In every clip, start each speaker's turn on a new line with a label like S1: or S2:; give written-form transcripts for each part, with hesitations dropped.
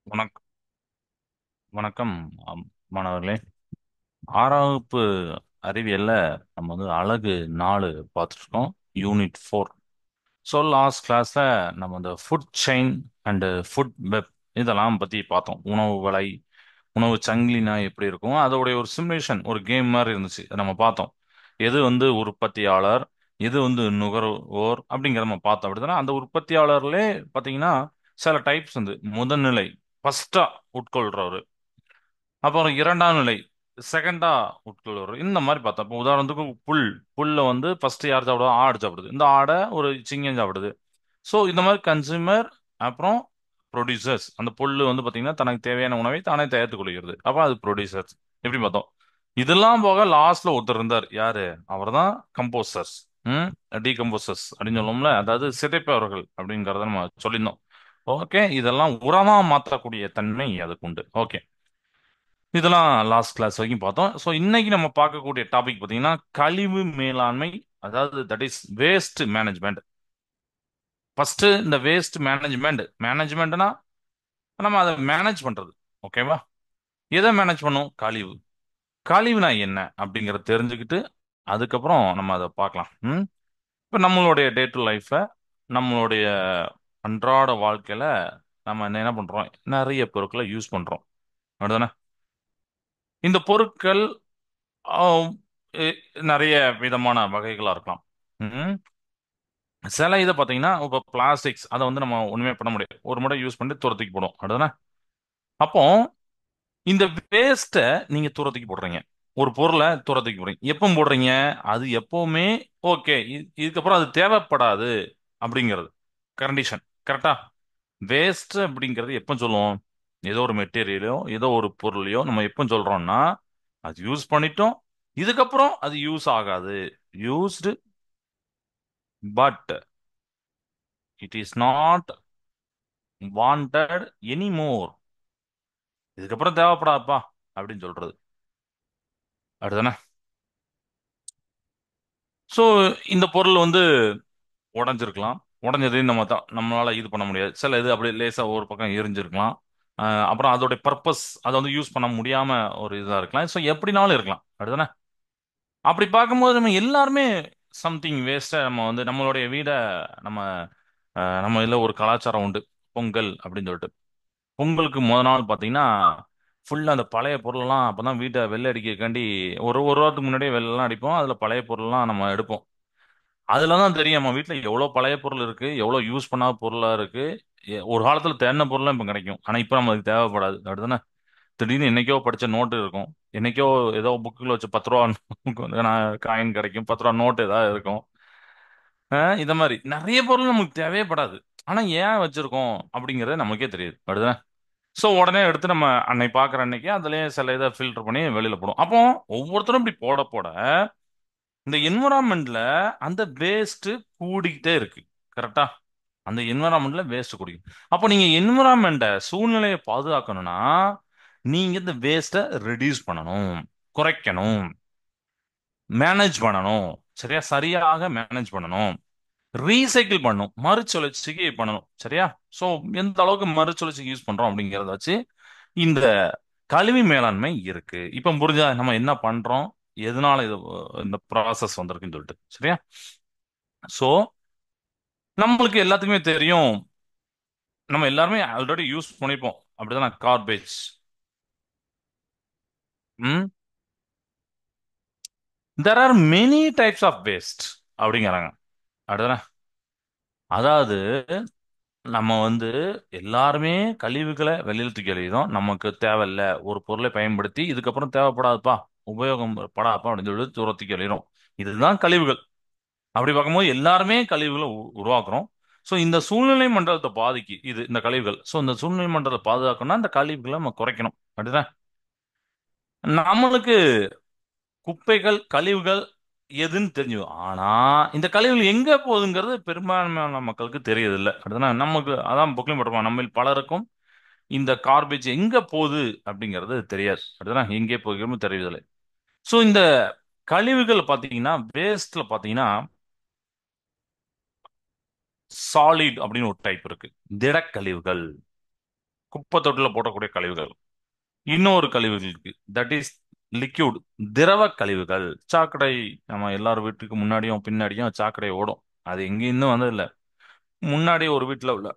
S1: வணக் வணக்கம். ஆம், மாணவர்களே. ஆறாம் வகுப்பு அறிவியல்ல நம்ம அழகு 4 பார்த்துட்டு இருக்கோம். யூனிட் 4. ஸோ லாஸ்ட் கிளாஸ்ல நம்ம இந்த food chain and food web இதெல்லாம் பத்தி பார்த்தோம். உணவு வலை, உணவு சங்கிலினா எப்படி இருக்கும், அதோடைய ஒரு சிமுலேஷன், ஒரு கேம் மாதிரி இருந்துச்சு. அதை நம்ம பார்த்தோம். எது உற்பத்தியாளர், எது நுகர்வோர் அப்படிங்கிறத நம்ம பார்த்தோம். அப்படிதானே? அந்த உற்பத்தியாளர்லே பார்த்தீங்கன்னா சில டைப்ஸ் முதல்நிலை, ஃபர்ஸ்டா உட்கொள்றவர், அப்புறம் இரண்டாம் நிலை, செகண்டா உட்கொள்வர். இந்த மாதிரி பார்த்தோம். இப்போ உதாரணத்துக்கு புல்ல ஃபர்ஸ்ட் யார் சாப்பிடுவா? ஆடு சாப்பிடுது. இந்த ஆடை ஒரு சிங்கம் சாப்பிடுது. ஸோ இந்த மாதிரி கன்சூமர், அப்புறம் ப்ரொடியூசர்ஸ். அந்த புல்லு பார்த்தீங்கன்னா தனக்கு தேவையான உணவை தானே தயாரித்துக் கொள்கிறது. அப்போ அது ப்ரொடியூசர்ஸ். எப்படி பார்த்தோம்? இதெல்லாம் போக லாஸ்ட்ல ஒருத்தர் இருந்தார். யாரு? அவர் தான் கம்போசர்ஸ். ம் டீகம்போசர்ஸ் அப்படின்னு சொல்லுவோம்ல, அதாவது சிதைப்பவர்கள் அப்படிங்கறத நம்ம சொல்லியிருந்தோம். ஓகே, இதெல்லாம் உரமா மாற்றக்கூடிய தன்மை அதுக்கு உண்டு. ஓகே, இதெல்லாம் லாஸ்ட் கிளாஸ் வரைக்கும் பார்த்தோம். ஸோ இன்னைக்கு நம்ம பார்க்கக்கூடிய டாபிக் பார்த்தீங்கன்னா கழிவு மேலாண்மை, அதாவது that is waste management. First இந்த வேஸ்ட் மேனேஜ்மெண்ட்னா நம்ம அதை மேனேஜ் பண்றது. ஓகேவா? எதை மேனேஜ் பண்ணும்? கழிவு. கழிவுனா என்ன அப்படிங்கறத தெரிஞ்சுக்கிட்டு அதுக்கப்புறம் நம்ம அதை பார்க்கலாம். இப்போ நம்மளுடைய டே டு லைஃப்ல, நம்மளுடைய அன்றாட வாழ்க்கையில நம்ம என்ன பண்றோம்? நிறைய பொருட்களை யூஸ் பண்றோம். அப்படிதானே? இந்த பொருட்கள் ஆம், நிறைய விதமான வகைகளா இருக்கலாம். ம். சில இதை பார்த்தீங்கன்னா இப்போ பிளாஸ்டிக்ஸ், அதை நம்ம ஒண்ணுமே பண்ண முடியாது. ஒரு முறை யூஸ் பண்ணி தூரத்துக்கு போடும். அப்படிதானே? அப்போ இந்த வேஸ்ட்டை நீங்க தூரத்துக்கு போடுறீங்க. ஒரு பொருளை தூரத்துக்கு போடுறீங்க. எப்போ போடுறீங்க? அது எப்பவுமே ஓகே, இதுக்கப்புறம் அது தேவைப்படாது அப்படிங்கிறது கண்டிஷன். கரெக்டா? வேஸ்ட் அப்படிங்கிறது எப்போ சொல்லுவோம்? ஏதோ ஒரு மெட்டீரியலையோ ஏதோ ஒரு பொருளையோ நம்ம எப்போ சொல்றோம்னா, அது யூஸ் பண்ணிட்டோம், இதுக்கப்புறம் அது யூஸ் ஆகாது, used, but it is not wanted anymore, இதுக்கப்புறம் தேவைப்படாதப்பா அப்படின்னு சொல்றது. அப்படிதானே? ஸோ இந்த பொருள் உடைஞ்சிருக்கலாம். உடைஞ்சது நம்மளால இது பண்ண முடியாது. சில இது அப்படியே லேசா ஒரு பக்கம் எரிஞ்சிருக்கலாம். அப்புறம் அதோட பர்பஸ், அதை யூஸ் பண்ண முடியாம ஒரு இதா இருக்கலாம். ஸோ எப்படினாலும் இருக்கலாம். அப்படிதானே? அப்படி பார்க்கும்போது நம்ம எல்லாருமே சம்திங் வேஸ்ட்டை நம்ம நம்மளுடைய வீடை நம்ம நம்ம இதில் ஒரு கலாச்சாரம் உண்டு. பொங்கல் அப்படின்னு சொல்லிட்டு, பொங்கலுக்கு முத நாள் பார்த்தீங்கன்னா ஃபுல்லாக அந்த பழைய பொருள்லாம் அப்பதான் வீட்டை வெள்ளை அடிக்கக்காண்டி ஒரு ஒரு வாரத்துக்கு முன்னாடியே வெள்ளெல்லாம் அடிப்போம். அதில் பழைய பொருள்லாம் நம்ம எடுப்போம். அதுல தான் தெரியும் நம்ம வீட்ல எவ்வளவு பழைய பொருள் இருக்கு, எவ்வளவு யூஸ் பண்ணாத பொருளா இருக்கு. ஒரு காலத்துல தேடின பொருள்லாம் இப்ப கிடைக்கும், ஆனா இப்ப நமக்கு தேவைப்படாது. அப்படிதானே? திடீர்னு என்னைக்கோ படிச்ச நோட்டு இருக்கும், என்னைக்கோ ஏதோ புக்கில் வச்ச 10 ரூபா காயின் கிடைக்கும், 10 ரூபா நோட்டு ஏதாவது இருக்கும். இத மாதிரி நிறைய பொருள் நமக்கு தேவைப்படாது, ஆனா ஏன் வச்சிருக்கோம் அப்படிங்கறது நமக்கே தெரியுது. அப்படிதானே? சோ உடனே எடுத்து நம்ம அன்னை பாக்குற அன்னைக்கு அதுலயே சில இதை ஃபில்டர் பண்ணி வெளியில போடும். அப்போ ஒவ்வொருத்தரும் இப்படி போட போட இந்த என்விரான்மெண்ட்ல அந்த வேஸ்ட் கூடிக்கிட்டே இருக்கு. கரெக்டா? அந்த என்விரான்மெண்ட்ல வேஸ்ட் கூடிக்கும். அப்போ நீங்க என்விரான்மெண்ட, சூழ்நிலையை பாதுகாக்கணும்னா நீங்க இந்த வேஸ்ட்டை ரெடியூஸ் பண்ணணும், குறைக்கணும், மேனேஜ் பண்ணணும். சரியா? சரியாக மேனேஜ் பண்ணணும், ரீசைக்கிள் பண்ணணும், மறுசுழற்சிக்கு பண்ணணும். சரியா? சோ எந்த அளவுக்கு மறுசுழற்சிக்கு யூஸ் பண்றோம் அப்படிங்கறத வச்சு இந்த கழிவு மேலாண்மை இருக்கு. இப்ப புரிஞ்சா நம்ம என்ன பண்றோம், எதனால இது இந்த ப்ராசஸ் வந்திருக்குன்னு சொல்லிட்டு. சரியா? சோ நம்மளுக்கு எல்லாத்துக்குமே தெரியும், நம்ம எல்லாருமே ஆல்ரெடி யூஸ் பண்ணிப்போம். அப்படிதானே? Garbage. Hmm there are many types of waste அப்படிங்கிறாங்க. அப்படிதானே? அதாவது நம்ம எல்லாருமே கழிவுகளை வெளியில தூக்கி எறிகிறோம். நமக்கு தேவையில்ல ஒரு பொருளை பயன்படுத்தி இதுக்கப்புறம் தேவைப்படாதுப்பா, உபயோகம் படாதுப்பா அப்படின்னு சொல்லி தூரத்துக்கு எறிகிறோம். இதுதான் கழிவுகள். அப்படி பார்க்கும்போது எல்லாருமே கழிவுகளை உருவாக்குறோம். ஸோ இந்த சூழ்நிலை மண்டலத்தை பாதிக்கு இது இந்த கழிவுகள். ஸோ இந்த சூழ்நிலை மண்டலத்தை பாதுகாக்கணும்னா இந்த கழிவுகளை நம்ம குறைக்கணும். அப்படிதான் நம்மளுக்கு குப்பைகள், கழிவுகள் எதுன்னு தெரிஞ்சு, ஆனா இந்த கழிவுகள் எங்க போகுதுங்கிறது பெரும்பான்மையான மக்களுக்கு தெரியறது இல்லை. அப்படிதான் நமக்கு அதான் புக்லையும் போட்டிருப்பாங்க, நம்ம பலருக்கும் இந்த கார்பேஜ் எங்க போகுது அப்படிங்கிறது தெரியாது. அப்படிதான் எங்கே போகிறோமோ தெரியவில்லை. ஸோ இந்த கழிவுகள் பார்த்தீங்கன்னா, வேஸ்ட்ல பார்த்தீங்கன்னா சாலிட் அப்படின்னு ஒரு டைப் இருக்கு. திடக்கழிவுகள், குப்பை தொட்டில போடக்கூடிய கழிவுகள். இன்னொரு கழிவுகள் இருக்கு, தட் இஸ் லிக்யூட், திரவ கழிவுகள். சாக்கடை, நம்ம எல்லார் வீட்டுக்கு முன்னாடியும் பின்னாடியும் சாக்கடை ஓடும். அது எங்க இன்னும் வந்ததில்ல. முன்னாடி ஒரு வீட்டுல உள்ள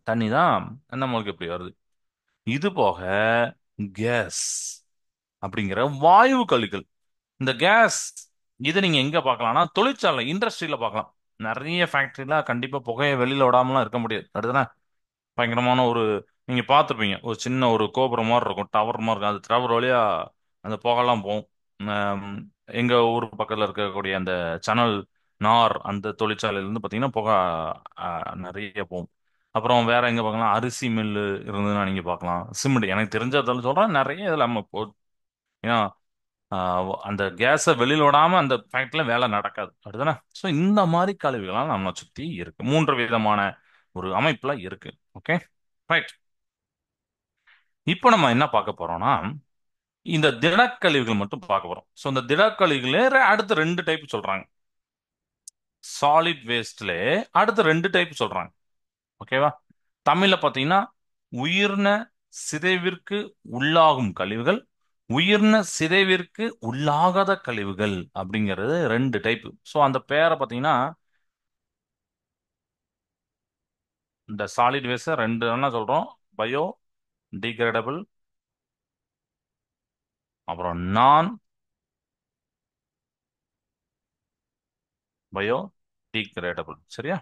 S1: தண்ணி தான் நம்மளுக்கு எப்படி வருது. இது போக கேஸ் அப்படிங்கிற வாயு கழிவுகள். இந்த கேஸ், இது நீங்க எங்க பார்க்கலாம்னா தொழிற்சாலை, இண்டஸ்ட்ரியில பார்க்கலாம். நிறைய ஃபேக்டரியில கண்டிப்பா புகையை வெளியில விடாமலாம் இருக்க முடியாது. அடுத்தது பயங்கரமான ஒரு, நீங்க பார்த்துருப்பீங்க, ஒரு சின்ன ஒரு கோபுரம் மாதிரி இருக்கும், டவர் மாதிரி இருக்கும். அது டவர் வழியா அந்த புகைலாம் போகும். ஆம், எங்க ஊர் பக்கத்துல இருக்கக்கூடிய அந்த சணல் நார் அந்த தொழிற்சாலையில இருந்து பாத்தீங்கன்னா புகை நிறைய போகும். அப்புறம் வேற எங்க பார்க்கலாம், அரிசி மில்லு இருந்ததுன்னா நீங்க பார்க்கலாம். சிமெண்ட், எனக்கு தெரிஞ்சதால சொல்றேன், நிறைய இதுல நம்ம ஏன்னா அந்த கேஸை வெளியில விடாம அந்த ஃபேக்டரியில வேலை நடக்காது. அப்படிதானே? ஸோ இந்த மாதிரி கழிவுகள்லாம் நம்ம சுத்தி இருக்கு. மூன்று விதமான ஒரு அமைப்புல இருக்கு. Okay, right. இப்போ நம்ம என்ன பார்க்க போறோம்னா, இந்த திடக்கழிவுகள் மட்டும் பார்க்க போறோம். ஸோ இந்த திடக்கழிவுகளே அடுத்து ரெண்டு டைப் சொல்றாங்க. சாலிட் வேஸ்ட்ல அடுத்து ரெண்டு டைப் சொல்றாங்க. ஓகேவா? தமிழ்ல பார்த்தீங்கன்னா உயிர்ன சிதைவிற்கு உள்ளாகும் கழிவுகள், உயிர்ன சிதைவிற்கு உள்ளாகாத கழிவுகள் அப்படிங்கிறது ரெண்டு டைப். ஸோ அந்த பேரை பார்த்தீங்கன்னா, இந்த சாலிட் வேஸ்ட் ரெண்டு என்ன சொல்றோம், பயோ டிகிரேடபிள், அப்புறம் நான் பயோ டிகிரேடபிள். சரியா?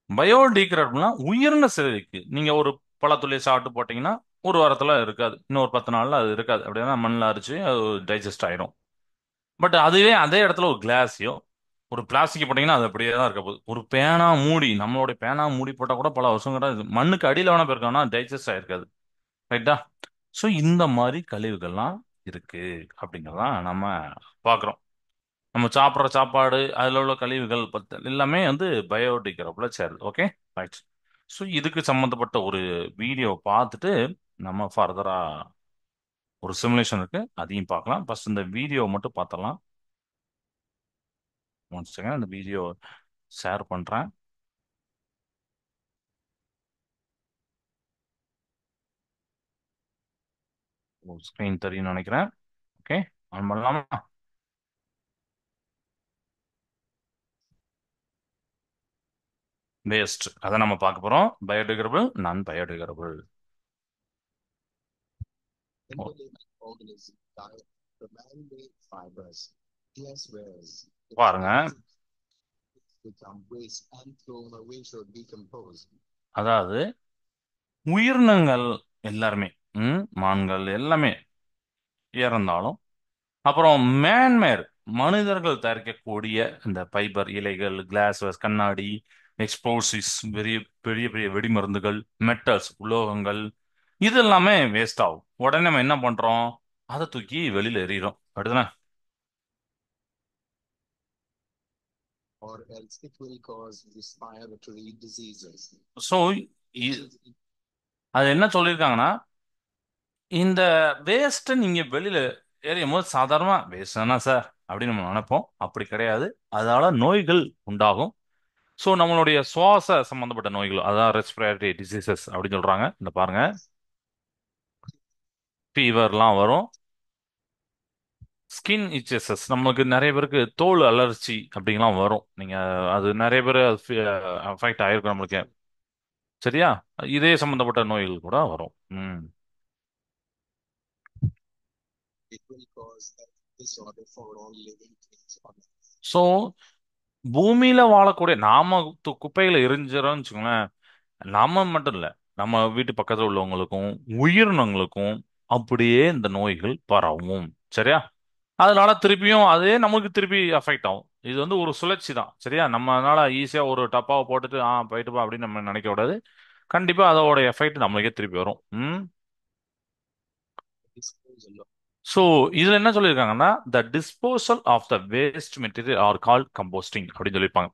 S1: பயோடிகிரேடபிள்னா உயிர்ன சிதைவுக்கு. நீங்க ஒரு பழத்துள்ளியை சாப்பிட்டு போட்டீங்கன்னா ஒரு வாரத்துல இருக்காது, இன்னொரு 10 நாள்ல அது இருக்காது. அப்படின்னா மண்ணில் அரிச்சு அது டைஜஸ்ட் ஆயிடும். பட் அதுவே அதே இடத்துல ஒரு கிளாஸையோ ஒரு பிளாஸ்டிக் போட்டீங்கன்னா அது அப்படியே தான் இருக்க போகுது. ஒரு பேனா மூடி, நம்மளுடைய பேனா மூடி போட்டால் கூட பல வருஷம் கூட மண்ணுக்கு அடியில் வேணா போயிருக்கோம்னா டைஜஸ்ட் ஆயிருக்காது. ரைட்டா? ஸோ இந்த மாதிரி கழிவுகள்லாம் இருக்கு அப்படிங்கிறதான் நம்ம பார்க்குறோம். நம்ம சாப்பிட்ற சாப்பாடு, அதில் உள்ள கழிவுகள் பத்து எல்லாமே வந்து பயோடிகிரேடபிள சேருது. Okay, right. ஸோ இதுக்கு சம்மந்தப்பட்ட ஒரு வீடியோ பார்த்துட்டு நம்ம ஃபர்தரா ஒரு சிமுலேஷன் இருக்கு, அதையும் பார்க்கலாம். ஃபர்ஸ்ட் இந்த வீடியோ மட்டும் பார்த்தலாம். ஒன் செகண்ட், இந்த வீடியோ ஷேர் பண்ணுறேன். ஸ்க்ரீன் தெரியும்னு நினைக்கிறேன். ஓகே, ஆன் பண்ணலாமா? வேஸ்ட், அதை நம்ம பார்க்க போகிறோம். பயோடிகிரேடபிள், நான் பயோடிகிரேடபிள். பாருங்க, அதாவது உயிரினங்கள் எல்லாருமே, மான்கள் எல்லாமே இறந்தாலும், அப்புறம் மேன்மேர் மனிதர்கள் தயாரிக்கக்கூடிய இந்த ஃபைபர், இலைகள், கிளாஸ், கண்ணாடி, எக்ஸ்ப்ளோசிவ்ஸ், பெரிய பெரிய பெரிய வெடிமருந்துகள், மெட்டல்ஸ், உலோகங்கள், இது எல்லாமே வேஸ்ட் ஆகும். உடனே நம்ம என்ன பண்றோம், அதை தூக்கி வெளியில எறிகிறோம். அப்படிதானே? ஸோ அது என்ன சொல்லியிருக்காங்கன்னா, இந்த வேஸ்ட்டை நீங்க வெளியில எறியும் போது சாதாரணமா வேஸ்ட் தானே சார் அப்படின்னு நம்ம நினைப்போம். அப்படி கிடையாது. அதனால நோய்கள் உண்டாகும். ஸோ நம்மளுடைய சுவாச சம்பந்தப்பட்ட நோய்கள், அதான் ரெஸ்பிரேட்டரி டிசீசஸ் அப்படின்னு சொல்றாங்க. இந்த பாருங்க, ஃபீவர்லாம் வரும். ஸ்கின் இச்சஸஸ், நம்மளுக்கு நிறைய பேருக்கு தோல் அலர்ஜி அப்படிங்கலாம் வரும். நீங்க அது நிறைய பேர் அஃபெக்ட் ஆயிருக்கும் நம்மளுக்கு. சரியா? இதே சம்பந்தப்பட்ட நோய்கள் கூட வரும். ஸோ பூமியில வாழக்கூடிய நாம குப்பைகளை எரிஞ்சிடறோம்னு வச்சுக்கோங்களேன், நாம மட்டும் இல்ல, நம்ம வீட்டு பக்கத்துல உள்ளவங்களுக்கும் உயிரினங்களுக்கும் அப்படியே இந்த நோய்கள் பரவும். சரியா? அதனால திருப்பியும் அதே நமக்கு திருப்பி அஃபெக்ட் ஆகும். இது வந்து ஒரு சுழற்சி தான். சரியா? நம்மனால ஈஸியா ஒரு டப்பாவை போட்டுட்டு போயிட்டு பா அப்படின்னு நம்ம நினைக்க கூடாது. கண்டிப்பா அதோட எஃபெக்ட் நம்மளுக்கே திருப்பி வரும். ஸோ இதுல என்ன சொல்லியிருக்காங்கன்னா, the disposal of the waste material are call composting அப்படின்னு சொல்லியிருப்பாங்க.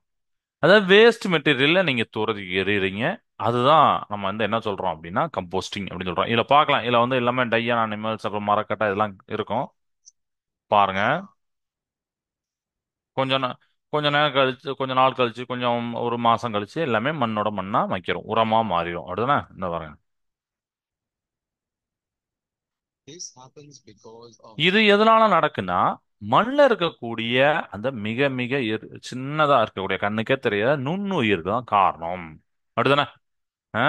S1: அதாவது வேஸ்ட் மெட்டீரியல்ல நீங்க தூரத்துக்கு எறிறீங்க, அதுதான் நம்ம வந்து என்ன சொல்றோம் அப்படின்னா கம்போஸ்டிங் அப்படின்னு சொல்றோம். இதுல பார்க்கலாம், இதுல வந்து எல்லாமே டையன் அனிமல்ஸ், அப்புறம் மரக்கட்டை இதெல்லாம் இருக்கும். பாருங்க, கொஞ்சம் கொஞ்ச நேரம் கழிச்சு, கொஞ்ச நாள் கழிச்சு, கொஞ்சம் ஒரு மாசம் கழிச்சு எல்லாமே மண்ணோட மண்ணா மக்கிரும், உரமா மாறிடும். அப்படிதானே? இந்த வரேன். இது எதனால நடக்குன்னா, மண்ணுல இருக்கக்கூடிய அந்த மிக மிக சின்னதா இருக்கக்கூடிய கண்ணுக்கே தெரியாத நுண்ணுயிர் தான் காரணம். அப்படிதானே? ஆ?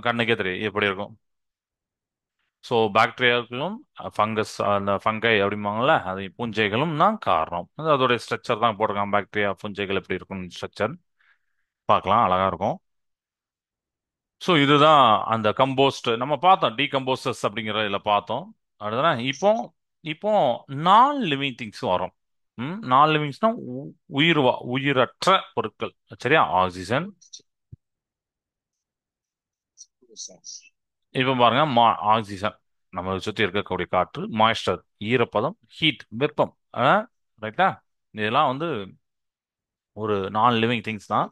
S1: கண்ணுக்கே தெரியும் எப்படி இருக்கும். ஸோ பாக்டீரியாக்களும் ஃபங்கஸ், அந்த ஃபங்கை அப்படிம்பாங்கல்ல, அது பூஞ்சைகளும் தான் காரணம். அது அதோடைய ஸ்ட்ரக்சர் தான் போட்டிருக்கான். பாக்டீரியா பூஞ்சைகள் எப்படி இருக்கும் ஸ்ட்ரக்சர் பார்க்கலாம், அழகா இருக்கும். ஸோ இதுதான் அந்த கம்போஸ்ட் நம்ம பார்த்தோம், டீகம்போசர்ஸ் அப்படிங்கிற இதில் பார்த்தோம். அதுதானே? இப்போ இப்போ நான் லிவிங் திங்ஸ் வரும். நான் லிவிங்ஸ்னா உயிரற்ற பொருட்கள். சரியா? ஆக்சிஜன். இப்போ பாருங்க, ஆக்சிஜன் நம்ம சுற்றி இருக்கக்கூடிய காற்று, மாய்ஸ்டர் ஈரப்பதம், ஹீட் வெப்பம். ரைட்டா? இதெல்லாம் வந்து ஒரு நான் லிவிங் திங்ஸ் தான்.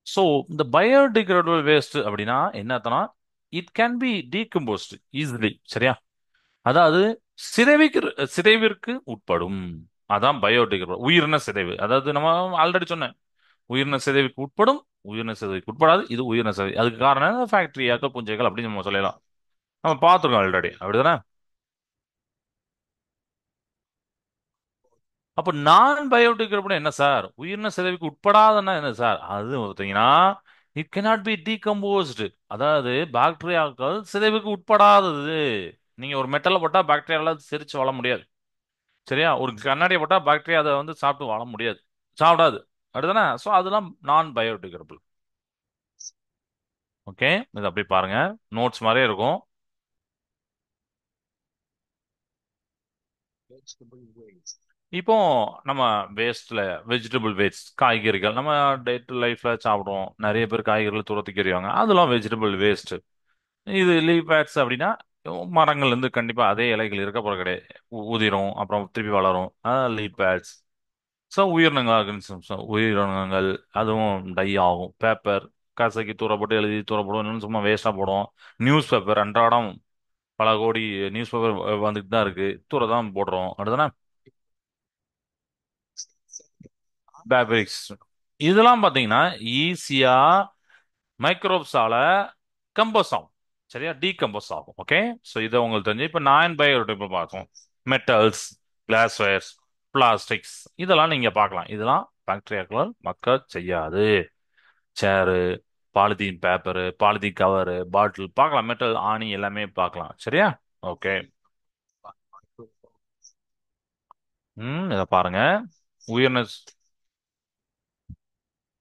S1: ஸோ இந்த பயோடிகிரேடபிள் வேஸ்ட் அப்படின்னா என்னத்தனா, it can be decomposed easily. சரியா? அதாவது சிதைவிற்கு சிதைவிற்கு உட்படும். அதான் பயோடிகிரேடபிள் உயிரின சிதைவு. அதாவது நம்ம ஆல்ரெடி சொன்னேன், உயிரின சிதைவுக்கு உட்படும், உயிரின சிதைவுக்கு உட்படாது. இது உயிரின சிதைவு. அதுக்கு காரணம் ஃபேக்டரியாக்கள், பூஞ்சைகள் அப்படின்னு நம்ம சொல்லலாம். நம்ம பார்த்துருக்கோம் ஆல்ரெடி. அப்படிதானே? அப்ப நான் பயோடிகிரேடபிள் என்ன சார்? உயிரின சிதைவுக்கு உட்படாதன்னா என்ன சார்? அது பார்த்தீங்கன்னா, இட் cannot பி டீகம்போஸ்டு. அதாவது பாக்டீரியாக்கள் சிதைவுக்கு உட்படாதது. நீங்க ஒரு மெட்டலை போட்டா பாக்டீரியால சிரிச்சு வாழ முடியாது. சரியா? ஒரு கண்ணாடியை போட்டா பாக்டீரியா அதை வந்து சாப்பிட்டு வாழ முடியாது, சாப்பிடாது. அப்படிதானே? ஸோ அதெல்லாம் நான் பயோடிகிரேடபிள். ஓகே, இது அப்படி பாருங்க, நோட்ஸ் மாதிரியே இருக்கும். இப்போ நம்ம வேஸ்ட்ல, வெஜிடபிள் வேஸ்ட், காய்கறிகள் நம்ம டே டு லைஃப்ல சாப்பிடுவோம். நிறைய பேர் காய்கறிகள் தூரத்துக்கு எறிவாங்க, அதெல்லாம் வெஜிடபிள் வேஸ்ட். இது லீவ் பேட்ஸ் அப்படின்னா, மரங்கள்ல இருந்து கண்டிப்பா அதே இலைகள் இருக்க போற கிடையாது. உதிரும், அப்புறம் திருப்பி வளரும். லீவ் பேட்ஸ். ஸோ உயிரினங்கள், ஆர்கனிசம்ஸ், உயிரினங்கள். அதுவும் டை ஆகும். பேப்பர் கசக்கி தூரப்பட்டு எழுதி தூரப்படும், இன்னும் சும்மா வேஸ்டா போடும். நியூஸ் பேப்பர் அன்றாடம் பல கோடி நியூஸ் பேப்பர் வந்துட்டு தான் இருக்கு, தூர தான் போடுறோம். அடுத்தனா பேப்ரிக்ஸ். இதெல்லாம் பாத்தீங்கன்னா ஈஸியா மைக்ரோப்ஸால கம்போஸ் ஆகும். சரியா? டீகம்போஸ் ஆகும். ஓகே. ஸோ இதை உங்களுக்கு தெரிஞ்சு இப்போ நான் பயோடிகிரேடபிள் பார்க்கும். மெட்டல்ஸ், கிளாஸ்வேர்ஸ், பிளாஸ்டிக்ஸ், இதெல்லாம் நீங்க பார்க்கலாம். இதெல்லாம் பாக்டீரியாக்களால் மக்க செய்யாது. சேரு, பாலிதீன் பேப்பரு, பாலிதீன் கவரு, பாட்டில் பார்க்கலாம். மெட்டல் ஆணி எல்லாமே பார்க்கலாம். சரியா? ஓகே. இதை பாருங்க. உயிர்னஸ்.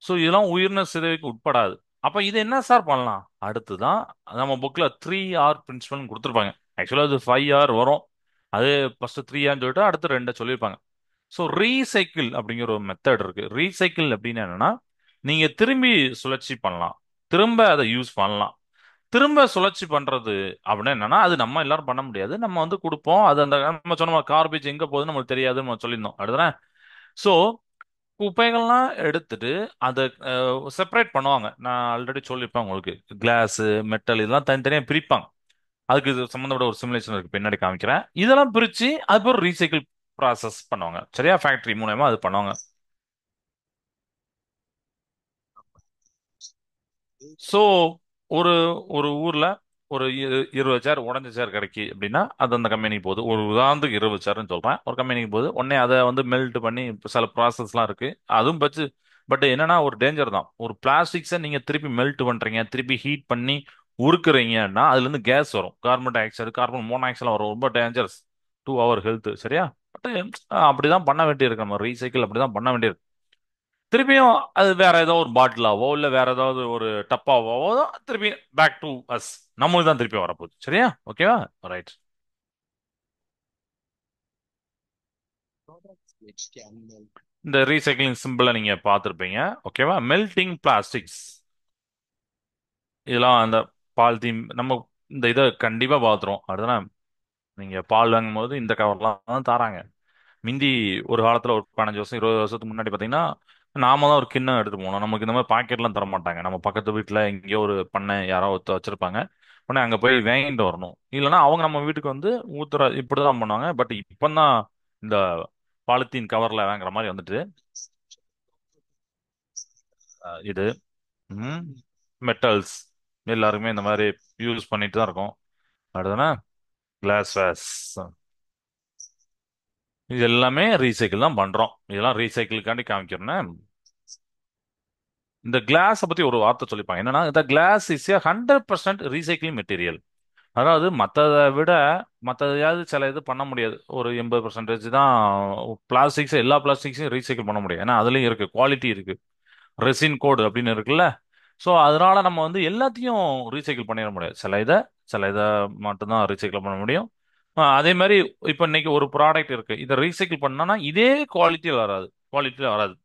S1: ஸோ இதெல்லாம் உயிரின சிதைவுக்கு உட்படாது. அப்ப இது என்ன சார் பண்ணலாம்? அடுத்துதான் நம்ம புக்ல 3R பிரின்சிபல் கொடுத்துருப்பாங்க. ஆக்சுவலா அது 5R வரும். அது ஃபர்ஸ்ட் 3Rன்னு சொல்லிட்டு அடுத்து 2 சொல்லியிருப்பாங்க. ஸோ ரீசைக்கிள் அப்படிங்கிற ஒரு மெத்தட் இருக்கு. ரீசைக்கிள் அப்படின்னு என்னன்னா, நீங்க திரும்பி சுழற்சி பண்ணலாம், திரும்ப அதை யூஸ் பண்ணலாம். திரும்ப சுழற்சி பண்றது அப்படின்னா என்னன்னா, அது நம்ம எல்லாரும் பண்ண முடியாது. நம்ம வந்து கொடுப்போம். அது அந்த நம்ம சொன்ன கார்பேஜ் எங்க போகுதுன்னு நமக்கு தெரியாதுன்னு நம்ம சொல்லியிருந்தோம். அடுத்தது ஸோ குப்பைகள்லாம் எடுத்துட்டு அதை செப்பரேட் பண்ணுவாங்க. நான் ஆல்ரெடி சொல்லியிருப்பேன் உங்களுக்கு. கிளாஸ், மெட்டல் இதெல்லாம் தனித்தனியாக பிரிப்பாங்க. அதுக்கு இது சம்மந்தப்பட்ட ஒரு சிமுலேஷன் இருக்கு, பின்னாடி காமிக்கிறேன். இதெல்லாம் பிரிச்சு அது ஒரு ரீசைக்கிள் ப்ராசஸ் பண்ணுவாங்க. சரியா? ஃபேக்டரி மூலயமா அது பண்ணுவாங்க. ஸோ ஒரு ஒரு ஊர்ல ஒரு 20 சேர் உடஞ்ச சேர் கிடைக்கி அப்படின்னா, அது அந்த கம்பெனிக்கு போகுது. ஒரு உதாரணத்துக்கு 20 சேர்னு சொல்றேன், ஒரு கம்பெனிக்கு போகுது. உடனே அதை வந்து மெல்ட் பண்ணி இப்ப சில ப்ராசஸ்லாம் இருக்கு, அதுவும் பச்சு. பட் என்னன்னா ஒரு டேஞ்சர் தான். ஒரு பிளாஸ்டிக்ஸை நீங்க திருப்பி மெல்ட் பண்றீங்க, திருப்பி ஹீட் பண்ணி உருக்குறீங்கன்னா அதுல இருந்து கேஸ் வரும். Carbon di oxide, carbon monoxide வரும். ரொம்ப டேஞ்சரஸ் டு அவர் ஹெல்த். சரியா? பட் அப்படிதான் பண்ண வேண்டியிருக்கு. நம்ம ரீசைக்கிள் அப்படிதான் பண்ண வேண்டியிருக்கு. திருப்பியும் அது வேற ஏதோ ஒரு பாட்டிலாவோ இல்ல வேற ஏதாவது ஒரு டப்பாவோ திருப்பி பேக் டு அஸ், நம்மளுக்கு தான் திருப்பி வரப்போகுது. சரியா? ஓகேவா? ரைட். இந்த ரீசைக்ளிங் சிம்பிளை நீங்க பார்த்துருப்பீங்க. ஓகேவா? Melting plastics. இதெல்லாம் அந்த பால்தீன் நம்ம இந்த இதை கண்டிப்பா பார்த்துருவோம். அதுதானே? நீங்க பால் வாங்கும் போது இந்த கவர்லாம் தான் தராங்க. மிந்தி ஒரு காலத்துல ஒரு 15 வருஷம் 20 வருஷத்துக்கு முன்னாடி பாத்தீங்கன்னா, நாம தான் ஒரு கிண்ணம் எடுத்து போனோம். நமக்கு இந்த மாதிரி பாக்கெட்லாம் தர மாட்டாங்க. நம்ம பக்கத்து வீட்டுல எங்கேயோ ஒரு பண்ணை யாரோ ஒருத்தர் வச்சிருப்பாங்க. உடனே அங்க போய் வாங்கிட்டு வரணும். இல்லைன்னா அவங்க நம்ம வீட்டுக்கு வந்து ஊத்துற இப்படிதான் பண்ணுவாங்க. பட் இப்பதான் இந்த பாலித்தீன் கவர்ல வாங்குற மாதிரி வந்துட்டு இது மெட்டல்ஸ் எல்லாருமே இந்த மாதிரி யூஸ் பண்ணிட்டு தான் இருக்கோம். அடுத்ததுன்னா கிளாஸ் வேஸ், இது எல்லாமே ரீசைக்கிள் தான் பண்றோம். இதெல்லாம் ரீசைக்கிளுக்காண்டி காமிக்கிறேன்னா இந்த கிளாஸை பத்தி ஒரு வார்த்தை சொல்லிப்பாங்க என்னன்னா, இந்த glass is a 100% recycle material. அதாவது மற்றதை விட மற்றதையாவது சில இது பண்ண முடியாது. ஒரு 80% தான் பிளாஸ்டிக்ஸ், எல்லா பிளாஸ்டிக்ஸையும் ரீசைக்கிள் பண்ண முடியும். ஏன்னா அதுலயும் இருக்கு, குவாலிட்டி இருக்கு, ரெசின் கோடு அப்படின்னு இருக்குல்ல. ஸோ அதனால நம்ம வந்து எல்லாத்தையும் ரீசைக்கிள் பண்ணிட முடியாது. சில இதை மட்டும்தான் ரீசைக்கிள் பண்ண முடியும். அதே மாதிரி இப்போ இன்னைக்கு ஒரு ப்ராடக்ட் இருக்கு, இதை ரீசைக்கிள் பண்ணனா இதே குவாலிட்டியில் வராது,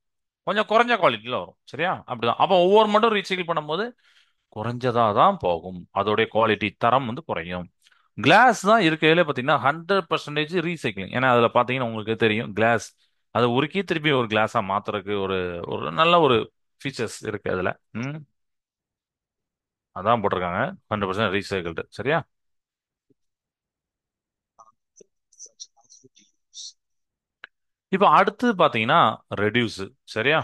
S1: கொஞ்சம் குறைஞ்ச குவாலிட்டியில் வரும். சரியா? அப்படிதான். அப்போ ஒவ்வொரு மட்டும் ரீசைக்கிள் பண்ணும்போது குறைஞ்சதா தான் போகும், அதோடைய குவாலிட்டி தரம் வந்து குறையும். கிளாஸ் தான் இருக்கையில பார்த்தீங்கன்னா 100% ரீசைக்கிளிங். ஏன்னா அதில் பார்த்தீங்கன்னா உங்களுக்கு தெரியும், கிளாஸ் அதை உருக்கி திருப்பி ஒரு கிளாஸா மாத்துறதுக்கு ஒரு ஒரு நல்ல ஒரு ஃபீச்சர்ஸ் இருக்கு அதுல. ம் அதான் போட்டிருக்காங்க 100% ரீசைக்கிள்டு. சரியா? இப்போ அடுத்து பார்த்தீங்கன்னா ரெடியூஸ். சரியா?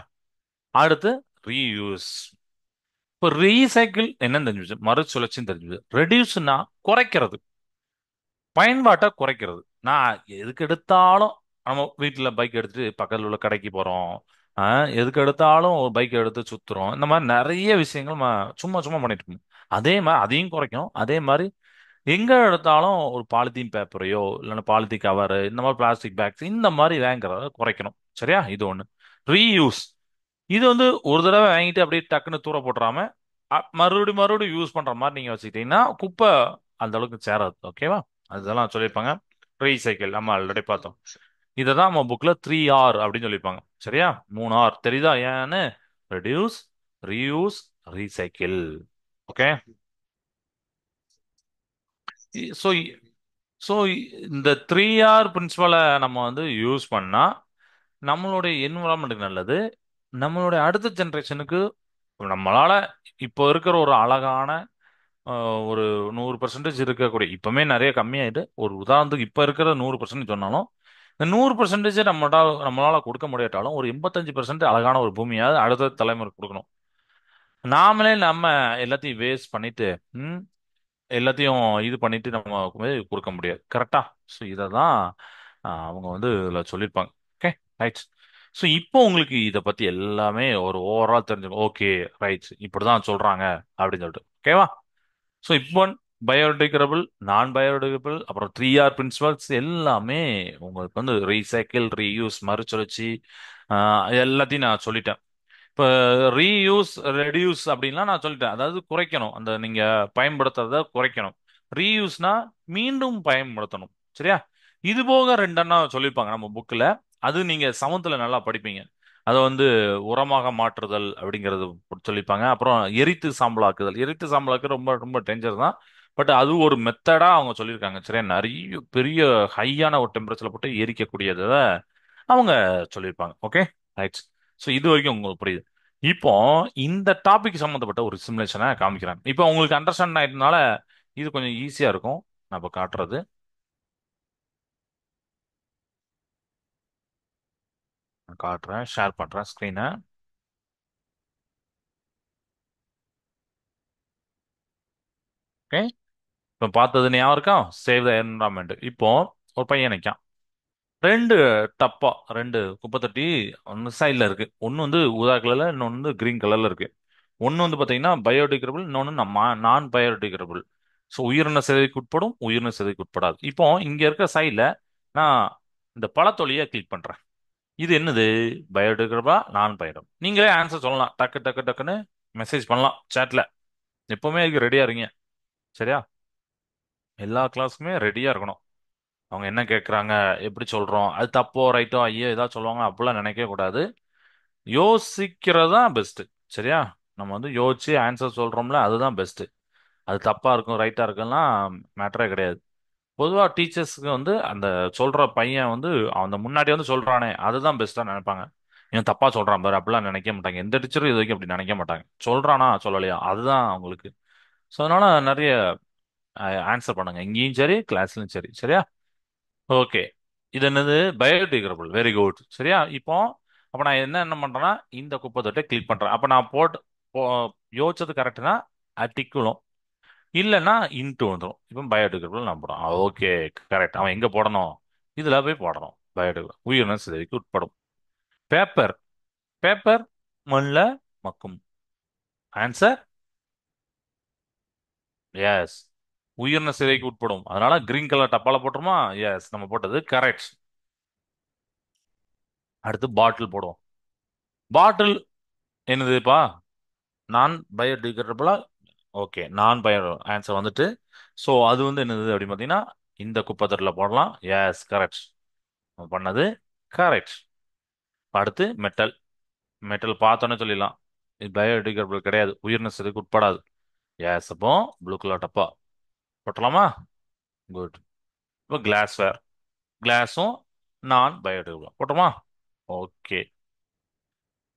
S1: அடுத்து ரீயூஸ். இப்போ ரீசைக்கிள் என்னன்னு தெரிஞ்சு, மறுசுழற்சின்னு தெரிஞ்சு. ரெடியூஸ்னா குறைக்கிறது, பயன்பாட்டை குறைக்கிறது. நான் எதுக்கு எடுத்தாலும் நம்ம வீட்டில் பைக் எடுத்துட்டு பக்கத்தில் உள்ள கடைக்கு போகிறோம், எதுக்கு எடுத்தாலும் ஒரு பைக் எடுத்து சுத்துறோம். இந்த மாதிரி நிறைய விஷயங்கள் நம்ம சும்மா சும்மா பண்ணிட்டு இருக்கோம். அதே மாதிரி அதையும் குறைக்கும். அதே மாதிரி எங்க எடுத்தாலும் ஒரு பாலித்தீன் பேப்பரையோ இல்லைன்னா பாலித்தீன் கவரு இந்த மாதிரி பிளாஸ்டிக் பேக்ஸ் இந்த மாதிரி வாங்குறத குறைக்கணும். சரியா? இது ஒன்று. ரீயூஸ், இது வந்து ஒரு தடவை வாங்கிட்டு அப்படியே டக்குன்னு தூர போட்டுறாம மறுபடியும் மறுபடியும் யூஸ் பண்ற மாதிரி நீங்க வச்சுக்கிட்டீங்கன்னா குப்பை அந்த அளவுக்கு சேராது. ஓகேவா? அதெல்லாம் சொல்லியிருப்பாங்க. ரீசைக்கிள் நம்ம ஆல்ரெடி பார்த்தோம். இதை தான் நம்ம புக்ல 3R அப்படின்னு சொல்லியிருப்பாங்க. சரியா? 3R தெரியுதா ஏன்னு? Reduce, reuse, recycle. Okay. So so இந்த 3R பிரின்சிபலை நம்ம வந்து யூஸ் பண்ணா நம்மளுடைய என்விரான்மெண்ட்டுக்கு நல்லது. நம்மளுடைய அடுத்த ஜெனரேஷனுக்கு நம்மளால இப்போ இருக்கிற ஒரு அழகான ஒரு 100% இருக்கக்கூடிய, இப்பவுமே நிறைய கம்மியாயிட்டு, ஒரு உதாரணத்துக்கு இப்போ இருக்கிற 100% சொன்னாலும் இந்த 100% நம்மளால கொடுக்க முடியாட்டாலும் ஒரு 85% அழகான ஒரு பூமியாவது அடுத்த தலைமுறைக்கு கொடுக்கணும். நாமளே நம்ம எல்லாத்தையும் வேஸ்ட் பண்ணிட்டு ம், எல்லாத்தையும் இது பண்ணிட்டு நம்ம வந்து கொடுக்க முடியாது. கரெக்டா? ஸோ இதை தான் அவங்க வந்து இதில் சொல்லியிருப்பாங்க. Okay, right. ஸோ இப்போ உங்களுக்கு இதை பத்தி எல்லாமே ஒரு ஓவரால் தெரிஞ்சுக்கணும். ஓகே, ரைட், இப்படிதான் சொல்றாங்க அப்படின்னு சொல்லிட்டு. ஓகேவா? ஸோ இப்போ பயோடிகிரபிள், நான் பயோடிகிரபிள், அப்புறம் 3R பிரின்சிபல்ஸ் எல்லாமே உங்களுக்கு வந்து ரீசைக்கிள், ரீயூஸ், மறுசுழற்சி, எல்லாத்தையும் நான் சொல்லிட்டேன். இப்போ ரீயூஸ், ரெடியூஸ் அப்படின்லாம் நான் சொல்லிட்டேன். அதாவது குறைக்கணும், அந்த நீங்க பயன்படுத்துறத குறைக்கணும். ரீயூஸ்னா மீண்டும் பயன்படுத்தணும். சரியா? இது போக ரெண்டெண்ணா சொல்லியிருப்பாங்க நம்ம புக்கில். அது நீங்க செவன்த்ல நல்லா படிப்பீங்க. அதை வந்து உரமாக மாற்றுதல் அப்படிங்கிறது சொல்லியிருப்பாங்க. அப்புறம் எரித்து சாம்பலாக்குதல். எரித்து சாம்பலாக்கு ரொம்ப ரொம்ப டேஞ்சர் தான். பட் அது ஒரு மெத்தடா அவங்க சொல்லியிருக்காங்க. சரியா? நிறைய பெரிய ஹையான ஒரு டெம்பரேச்சர்ல போட்டு எரிக்கக்கூடியதை அவங்க சொல்லியிருப்பாங்க. Okay, right. ஸோ இது வரைக்கும் உங்களுக்கு புரியுது. இப்போ இந்த டாபிக் சம்மந்தப்பட்ட ஒரு சிமுலேஷனை காமிக்கிறேன். இப்போ உங்களுக்கு அண்டர்ஸ்டாண்ட் ஆயிட்டனால இது கொஞ்சம் ஈஸியா இருக்கும். நான் இப்போ காட்டுறது. நான் காட்டுறேன், ஷேர் பண்றேன் ஸ்க்ரீனை. ஓகே. இப்போ பார்த்தது ஞாபகம் இருக்கா? Save the environment. இப்போ ஒரு பையன் நிற்கான். ரெண்டு டப்பா, ரெண்டு குப்பை தொட்டி ஒன்று சைடில் இருக்கு. ஒன்று வந்து ஊதா கலர்ல, இன்னொன்று வந்து கிரீன் கலர்ல இருக்கு. ஒன்று வந்து பார்த்தீங்கன்னா பயோடிகிரபிள், இன்னொன்று நம்ம நான் பயோடிகிரபிள். ஸோ உயிரின சிதைவுக்கு உட்படும், உயிரின சிதைவுக்கு உட்படாது. இப்போ இங்க இருக்க சைடில் நான் இந்த பழத்தொலியை கிளிக் பண்றேன். இது என்னது? பயோடிகிரபிளா, நான் பயோடிகிரபிள்? நீங்களே ஆன்சர் சொல்லலாம், டக்கு டக்கு டக்குன்னு மெசேஜ் பண்ணலாம் சேட்ல. எப்பவுமே அதுக்கு ரெடியா இருங்க. சரியா? எல்லா கிளாஸுக்குமே ரெடியா இருக்கணும். அவங்க என்ன கேட்குறாங்க, எப்படி சொல்றோம், அது தப்போ ரைட்டோ, ஐயோ ஏதாவது சொல்லுவாங்க அப்படிலாம் நினைக்கவே கூடாது. யோசிக்கிறது தான் பெஸ்ட். சரியா? நம்ம வந்து யோசிச்சு ஆன்சர் சொல்றோம்ல, அதுதான் பெஸ்ட். அது தப்பா இருக்கும் ரைட்டா இருக்கும்லாம் மேட்டரே கிடையாது. பொதுவா டீச்சர்ஸ்க்கு வந்து அந்த சொல்ற பையன் வந்து அந்த முன்னாடி வந்து சொல்றானே அதுதான் பெஸ்டா நினைப்பாங்க. இவன் தப்பா சொல்றான் பாரு அப்படிலாம் நினைக்க மாட்டாங்க. எந்த டீச்சரும் இது வரைக்கும் அப்படி நினைக்க மாட்டாங்க. சொல்றானா சொல்லலையா அதுதான் அவங்களுக்கு. ஸோ அதனால நிறைய ஆன்சர் பண்ணுங்க, இங்கேயும் சரி கிளாஸ்லயும் சரி. சரியா? ஓகே. இது என்னது? பயோடிகிரபிள். Very good. சரியா? இப்போ அப்ப நான் என்ன பண்றேன்னா இந்த குப்பை தொட்டை கிளிக் பண்றேன். அப்ப நான் போ யோசிச்சது கரெக்ட்னா டிக்குலும், இல்லைன்னா இன்ட்டு வந்துடும். இப்போ பயோடிகிரபிள் நம்புறோம். Okay, correct. அவன் எங்க போடணும்? இதுல போய் போடணும். பயோடிகிரபிள் உயிரின சிதைவுக்கு உட்படும். பேப்பர். பேப்பர் மண்ல மக்கும். Answer yes. உயிரின சிதைவுக்கு உட்படும். அதனால கிரீன் கலர் டப்பால போட்டுருமா? எஸ், நம்ம போட்டது கரெக்ட். அடுத்து பாட்டில் போடுவோம். பாட்டில் என்னதுப்பா? நான் பயோடிகிரேடபிளா? ஓகே, நான் பயோ ஆன்சர் வந்துட்டு. ஸோ அது வந்து என்னது அப்படின்னு பார்த்தீங்கன்னா இந்த குப்பை தொட்டில போடலாம். Yes, correct. பண்ணது கரெக்ட். அடுத்து மெட்டல். மெட்டல் பார்த்தோன்னே சொல்லிடலாம் இது பயோடிகிரேடபிள் கிடையாது, உயிரின சிதைவுக்கு உட்படாது. எஸ், அப்போ ப்ளூ கலர் டப்பா போட்டலாமா? குட். இப்போ கிளாஸ் வேர். கிளாஸும் நான் பயோடிகிரேடபிள் போட்டோமா? Okay,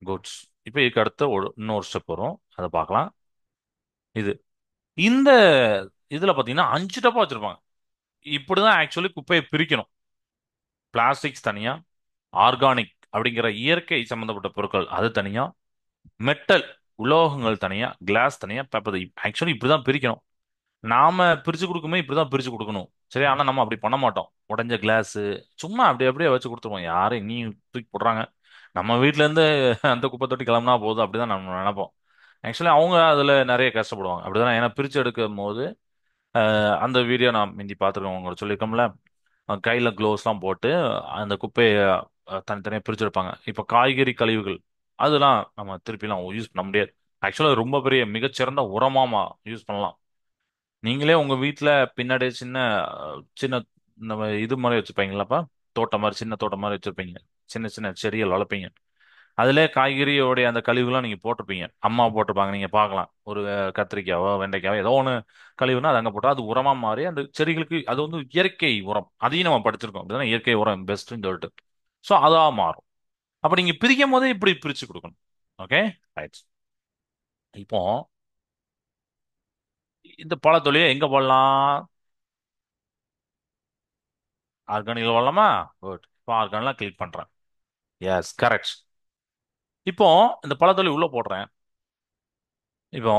S1: goods. இப்போ இதுக்கு அடுத்த இன்னொரு ஸ்டெப் வரும், அதை பார்க்கலாம். இது இந்த இதுல பாத்தீங்கன்னா 5 டப்பா வச்சிருப்பாங்க. இப்படிதான் ஆக்சுவலி குப்பையை பிரிக்கணும். பிளாஸ்டிக்ஸ் தனியா, ஆர்கானிக் அப்படிங்கிற இயற்கை சம்பந்தப்பட்ட பொருட்கள் அது தனியா, மெட்டல் உலோகங்கள் தனியா, கிளாஸ் தனியா, பேப்பர். ஆக்சுவலி இப்படிதான் பிரிக்கணும். நாம பிரிச்சு கொடுக்குமே இப்படிதான் பிரிச்சு கொடுக்கணும். சரி, ஆனா நம்ம அப்படி பண்ண மாட்டோம். உடைஞ்ச கிளாஸ் சும்மா அப்படியே அப்படியே வச்சு கொடுத்துருவோம். யாரும் இனியும் தூக்கி போடுறாங்க? நம்ம வீட்ல இருந்து அந்த குப்பை தொட்டி கிளம்புனா போதும், அப்படிதான் நம்ம நினைப்போம். ஆக்சுவலி அவங்க அதுல நிறைய கஷ்டப்படுவாங்க. அப்படிதான். ஏன்னா பிரிச்சு எடுக்கும் போது அந்த வீடியோ நான் முந்தி பார்த்துருக்கேன், உங்களுக்கு சொல்லியிருக்கோம்ல. கையில க்ளோவ்ஸ்லாம் போட்டு அந்த குப்பையை தனித்தனியாக பிரிச்செடுப்பாங்க. இப்போ காய்கறி கழிவுகள் அதெல்லாம் நம்ம திருப்பிலாம் யூஸ் பண்ண முடியாது. ஆக்சுவலாக ரொம்ப பெரிய மிகச்சிறந்த உரமா யூஸ் பண்ணலாம். நீங்களே உங்க வீட்டில் பின்னாடி சின்ன சின்ன நம்ம இது மாதிரி வச்சுருப்பீங்களாப்பா, தோட்டம் மாதிரி, சின்ன தோட்டம் மாதிரி வச்சிருப்பீங்க. சின்ன சின்ன செடிகள் வளர்ப்பீங்க. அதுல காய்கறியோடைய அந்த கழிவுலாம் நீங்க போட்டிருப்பீங்க. அம்மா போட்டிருப்பாங்க, நீங்க பார்க்கலாம். ஒரு கத்திரிக்காவோ வெண்டைக்காவோ ஏதோ ஒன்று கழிவுனா அது அங்க போட்டா அது உரமா மாறி அந்த செடிகளுக்கு அது வந்து இயற்கை உரம். அதையும் நம்ம படிச்சிருக்கோம். அப்படிதானே? இயற்கை உரம் பெஸ்ட்னு சொல்லிட்டு. ஸோ அதா மாறும். அப்ப நீங்க பிரிக்கும் போதே இப்படி பிரிச்சு கொடுக்கணும். Okay, right. இப்போ இந்த பழத்தொழியை எங்க போடலாம்? ஆர்கானிக்ல போடலாமா? குட். இப்போ ஆர்கானிக்லாம் கிளிக் பண்றேன். Yes, correct. இப்போ இந்த பழத்தொழி உள்ள போடுறேன். இப்போ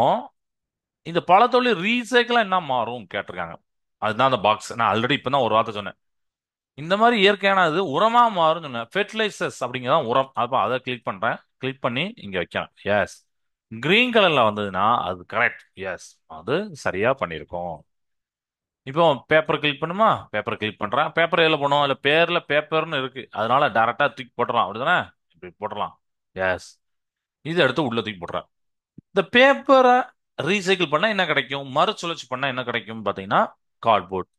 S1: இந்த பழத்தொழில் ரீசைக்கிளா என்ன மாறும் கேட்டிருக்காங்க. அதுதான் அந்த பாக்ஸ். நான் ஆல்ரெடி இப்பதான் ஒரு வார்த்தை சொன்னேன். இந்த மாதிரி இயற்கையானது உரமா மாறும் சொன்னேன். ஃபெர்டிலைசர்ஸ் அப்படிங்கிறதான் உரம். அப்ப அதை கிளிக் பண்றேன். கிளிக் பண்ணி இங்க வைக்கிறேன். எஸ். கிரீன் கலர்ல வந்ததுன்னா அது கரெக்ட். எஸ், அது சரியா பண்ணியிருக்கோம். இப்போ பேப்பர் கிளிக் பண்ணுமா? பேப்பர் கிளிக் பண்றேன். பேப்பர் எதுல போனோம்? அதுல பேர்ல பேப்பர்னு இருக்கு, அதனால டைரக்டா தூக்கி போட்டுறலாம். அப்படிதானே? இப்படி போட்டுடலாம். எஸ். இது எடுத்து உள்ள தூக்கி போடுறேன். இந்த பேப்பரை ரீசைக்கிள் பண்ணா என்ன கிடைக்கும்? மறுசுழற்சி பண்ணா என்ன கிடைக்கும் பாத்தீங்கன்னா கார்ட்போர்ட்.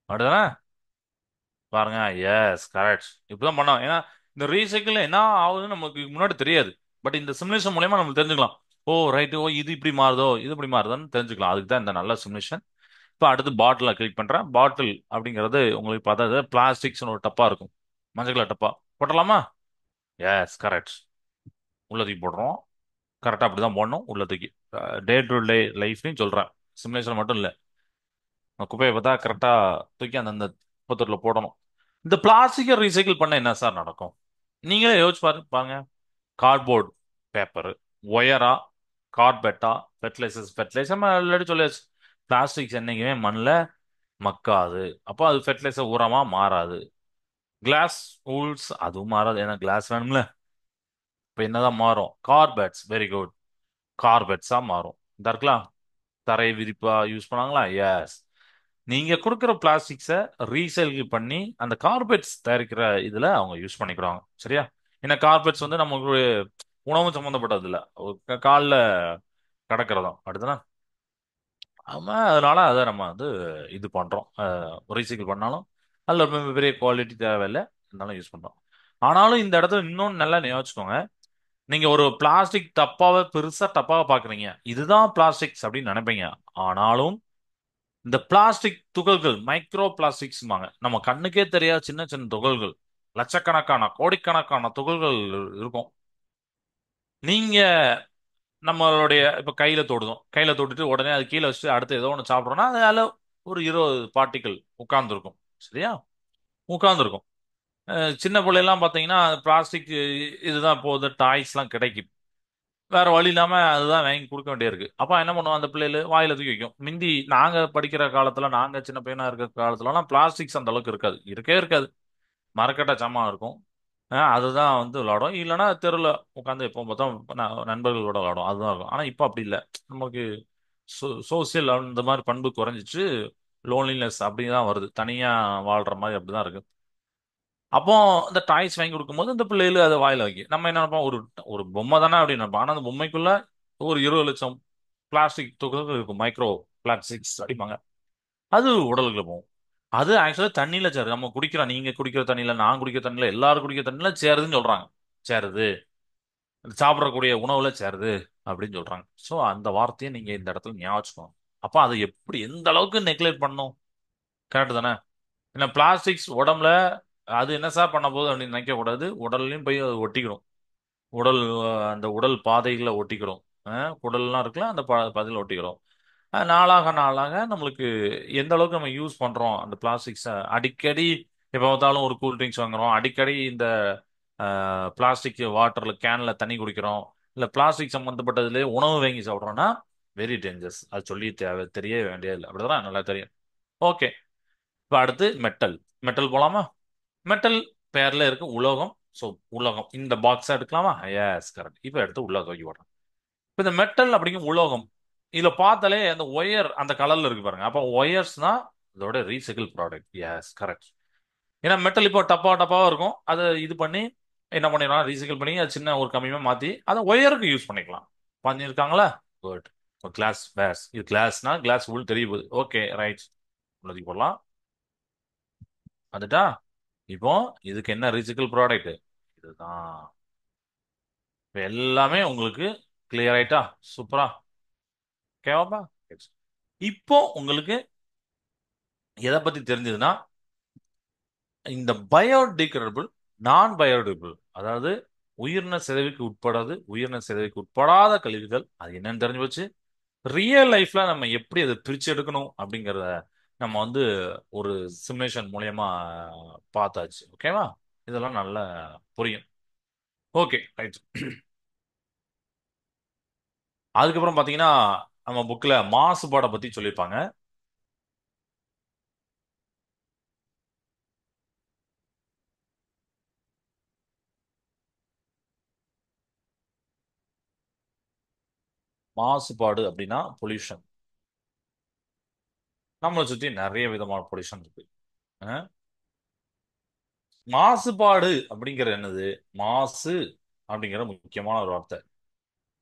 S1: அப்படிதானே? பாருங்க. Yes, correct. இப்படிதான் பண்ணோம். ஏன்னா இந்த ரீசைக்கிள் என்ன ஆகுதுன்னு நமக்கு முன்னாடி தெரியாது. பட் இந்த சிமுலேஷன் மூலயமா நம்ம தெரிஞ்சுக்கலாம். ஓ ரைட்டு, ஓ இது இப்படி மாறுதோ, இது இப்படி மாறுதோன்னு தெரிஞ்சுக்கலாம். அதுக்கு தான் இந்த நல்ல சிமுலேஷன். இப்போ அடுத்து பாட்டில கிளிக் பண்றேன். பாட்டில் அப்படிங்கிறது உங்களுக்கு பார்த்தா பிளாஸ்டிக்ஸ்னு ஒரு டப்பா இருக்கும். மஞ்சள் கலர் டப்பா போட்டலாமா? S, correct. உள்ள தூக்கி போடுறோம். கரெக்டாக அப்படிதான் போடணும். உள்ள தூக்கி டே டு டே லைஃப்லையும் சொல்றேன், சிமுலேஷன் மட்டும் இல்லை. குப்பையை பார்த்தா கரெக்டா தூக்கி அந்த அந்த குப்பத்தொட்டில போடணும். இந்த பிளாஸ்டிக்கை ரீசைக்கிள் பண்ண என்ன சார் நடக்கும்? நீங்களே யோசிச்சு பாருங்க. கார்ட்போர்ட், பேப்பர், ஒயரா, கார்பெட்டா, ஃபெர்டிலைசர் நம்ம ஆல்ரெடி சொல்லியாச்சு. பிளாஸ்டிக்ஸ் என்னைக்குமே மண்ணில் மக்காது. அப்போ அது ஃபெர்டிலைசர் உரமா மாறாது. கிளாஸ் ஊல்ஸ் அதுவும் மாறாது, ஏன்னா கிளாஸ் வேணும்ல. இப்போ என்னதான் மாறும்? கார்பெட்ஸ். Very good. கார்பெட்ஸா மாறும். இந்த இருக்கலாம். தரை விரிப்பா யூஸ் பண்ணாங்களா? எஸ். நீங்க கொடுக்குற பிளாஸ்டிக்ஸை ரீசைக்கிள் பண்ணி அந்த கார்பெட்ஸ் தயாரிக்கிற இதுல அவங்க யூஸ் பண்ணிக்கிறாங்க. சரியா? ஏன்னா கார்பெட்ஸ் வந்து நமக்கு உணவு சம்மந்தப்பட்டது இல்ல, காலில் கிடக்கிறதும் அடுத்ததான். ஆமா, அதனால அதை நம்ம வந்து இது பண்றோம். ரீசைக்கிள் பண்ணாலும் அதுல ரொம்ப பெரிய குவாலிட்டி தேவையில்லை, இருந்தாலும் யூஸ் பண்றோம். ஆனாலும் இந்த இடத்துல இன்னொன்னு நல்லா ஞாபகம். நீங்க ஒரு பிளாஸ்டிக் டப்பாவை பெருசா டப்பாவை பாக்குறீங்க, இதுதான் பிளாஸ்டிக்ஸ் அப்படின்னு நினைப்பீங்க. ஆனாலும் இந்த பிளாஸ்டிக் துகள்கள் மைக்ரோ பிளாஸ்டிக்ஸ்பாங்க, நம்ம கண்ணுக்கே தெரியாத சின்ன சின்ன துகள்கள், லட்சக்கணக்கான கோடிக்கணக்கான துகள்கள் இருக்கும். நீங்க நம்மளுடைய இப்ப கையில தொட்டுட்டு உடனே அது கீழே வச்சுட்டு அடுத்து ஏதோ ஒன்று சாப்பிட்றோம்னா அதுல ஒரு 20 பார்ட்டிகள் உட்கார்ந்துருக்கும். சரியா? உட்கார்ந்துருக்கும். சின்ன பிள்ளைலாம் பார்த்தீங்கன்னா பிளாஸ்டிக் இதுதான் போகுது, டாய்ஸ்லாம் கிடைக்கும். வேற வழி இல்லாம அதுதான் வாங்கி கொடுக்க வேண்டியிருக்கு. அப்ப என்ன பண்ணுவோம், அந்த பிள்ளைகள் வாயில தூக்கி வைக்கும். மிந்தி நாங்க படிக்கிற காலத்துல, நாங்க சின்ன பையனா இருக்கிற காலத்துலலாம் பிளாஸ்டிக்ஸ் அந்த அளவுக்கு இருக்காது, இருக்கவே இருக்காது. மரக்கட்டை ஜாமான் இருக்கும். அதுதான் வந்து விளாடும். இல்லைன்னா தெருவில் உட்காந்து எப்போ பார்த்தா நண்பர்களோட விளாடும். அதுதான் இருக்கும். ஆனா இப்போ அப்படி இல்லை. நமக்கு சோசியல் அந்த மாதிரி பண்பு குறைஞ்சிச்சு. லோன்லினஸ் அப்படிதான் வருது. தனியா வாழ்ற மாதிரி அப்படிதான் இருக்கு. அப்போ இந்த டாய்ஸ் வாங்கி கொடுக்கும்போது இந்த பிள்ளைகள் அதை வாயில வைக்க நம்ம என்ன நினைப்போம், ஒரு ஒரு பொம்மை தானே அப்படின்னு நினைப்போம். ஆனா அந்த பொம்மைக்குள்ள ஒரு 20 லட்சம் பிளாஸ்டிக் துகள்கள் இருக்கும். மைக்ரோ பிளாஸ்டிக்ஸ் அடிப்பாங்க. அது உடலுக்குள்ள போகும். அது ஆக்சுவலா தண்ணியில சேருது. நம்ம குடிக்கிறோம், நீங்க குடிக்கிற தண்ணியில, நான் குடிக்கிற தண்ணியில, எல்லாரும் குடிக்கிற தண்ணியில சேருதுன்னு சொல்றாங்க. சேருது. சாப்பிடக்கூடிய உணவுல சேருது அப்படின்னு சொல்றாங்க. சோ அந்த வார்த்தையை நீங்க இந்த இடத்துல ஞாபகம் வச்சுக்கணும். அப்ப அதை எப்படி எந்த அளவுக்கு நெக்லெக்ட் பண்ணணும். கரெக்ட் தானே? ஏன்னா பிளாஸ்டிக்ஸ் உடம்புல அது என்ன சார் பண்ண போகுது அப்படின்னு நினைக்க கூடாது. உடல்லையும் போய் அது ஒட்டிக்கிடும். உடல் அந்த உடல் பாதைகளை ஒட்டிக்கிறோம். குடல்லாம் இருக்குல்ல, அந்த பாதையில ஒட்டிக்கிறோம். நாளாக நாளாக நம்மளுக்கு எந்த அளவுக்கு நம்ம யூஸ் பண்றோம் அந்த பிளாஸ்டிக்ஸை அடிக்கடி. எப்போ பார்த்தாலும் ஒரு கூல் ட்ரிங்க்ஸ் வாங்குறோம், அடிக்கடி இந்த பிளாஸ்டிக் வாட்டர்ல கேன்ல தண்ணி குடிக்கிறோம், இல்ல பிளாஸ்டிக் சம்பந்தப்பட்டதுலேயே உணவு வாங்கி சாப்பிட்றோம்னா வெரி டேஞ்சரஸ். அது சொல்லி தெரிய வேண்டியது இல்லை. அப்படிதான் நல்லா தெரியும். ஓகே. இப்போ அடுத்து மெட்டல். மெட்டல் போலாமா? மெட்டல் பேர்ல இருக்கு உலோகம். ஸோ உலோகம் இந்த பாக்ஸை எடுக்கலாமா? Yes, correct. இப்போ எடுத்து உள்ள தூக்கி போடுறோம். இப்போ இந்த மெட்டல் அப்படிங்கும் உலோகம். இதுல பார்த்தாலே அந்த ஒயர் அந்த கலர்ல இருக்கு பாருங்க. அப்போ ஒயர்ஸ்னா இதோட ரீசைக்கிள் ப்ராடக்ட். Yes, correct. ஏன்னா மெட்டல் இப்போ டப்பா டப்பாவா இருக்கும். அதை இது பண்ணி என்ன பண்ணிடலாம், ரீசைக்கிள் பண்ணி அது சின்ன ஒரு கம்மியமா மாத்தி அதை ஒயருக்கு யூஸ் பண்ணிக்கலாம். பண்ணியிருக்காங்களா? குட். கிளாஸ் வேஸ் இது கிளாஸ்னா கிளாஸ் உள் தெரிய போகுது. Okay, right. உள்ளதுக்கு போடலாம். வந்துட்டா? இப்போ இதுக்கு என்ன ரீசைக்கிள் ப்ராடக்ட்? இதுதான். இப்ப எல்லாமே உங்களுக்கு கிளியர் ஆயிட்டா? சூப்பரா. கேவாப்பா. இப்போ உங்களுக்கு எதை பத்தி தெரிஞ்சதுன்னா, இந்த பயோடிகிரேடபிள், நான் பயோடிகிரேடபிள், அதாவது உயிரின சிதைவுக்கு உட்படாது, உயிரின சிதைவுக்கு உட்படாத கழிவுகள் அது என்னன்னு தெரிஞ்சு போச்சு. ரியல் லைஃப்ல நம்ம எப்படி அதை பிரிச்சு எடுக்கணும் அப்படிங்கறத நம்ம வந்து ஒரு சிமுலேஷன் மூலியமா பார்த்தாச்சு. ஓகேவா? இதெல்லாம் நல்லா புரியும். Okay, right. அதுக்கப்புறம் பாத்தீங்கன்னா நம்ம புக்ல மாசுபாடை பத்தி சொல்லியிருப்பாங்க. மாசுபாடு அப்படின்னா பொல்யூஷன். நம்மளை சுத்தி நிறைய விதமான பொல்யூஷன் இருக்கு. அஹ், மாசுபாடு அப்படிங்கிறது என்னது? மாசு அப்படிங்கிற முக்கியமான ஒரு வார்த்தை.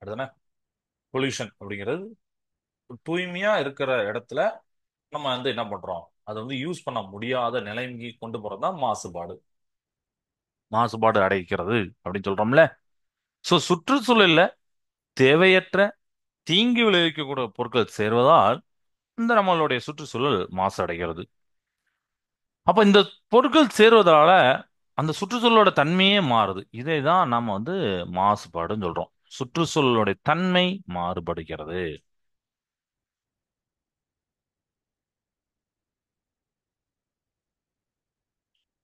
S1: அடுத்தானே பொல்யூஷன் அப்படிங்கிறது தூய்மையா இருக்கிற இடத்துல நம்ம வந்து என்ன பண்றோம், அதை வந்து யூஸ் பண்ண முடியாத நிலைமைக்கு கொண்டு போறதுதான் மாசுபாடு. மாசுபாடு அடைகிறது அப்படின்னு சொல்றோம்ல. சோ சுற்றுச்சூழல்ல தேவையற்ற தீங்கு விளைவிக்கக்கூடிய பொருட்கள் சேர்வதால் இந்த நம்மளுடைய சுற்றுச்சூழல் மாசு அடைகிறது. அப்ப இந்த பொருட்கள் சேர்வதால அந்த சுற்றுச்சூழலோட தன்மையே மாறுது. இதை தான் நாம வந்து மாசுபாடுன்னு சொல்றோம். சுற்றுச்சூழலுடைய தன்மை மாறுபடுகிறது.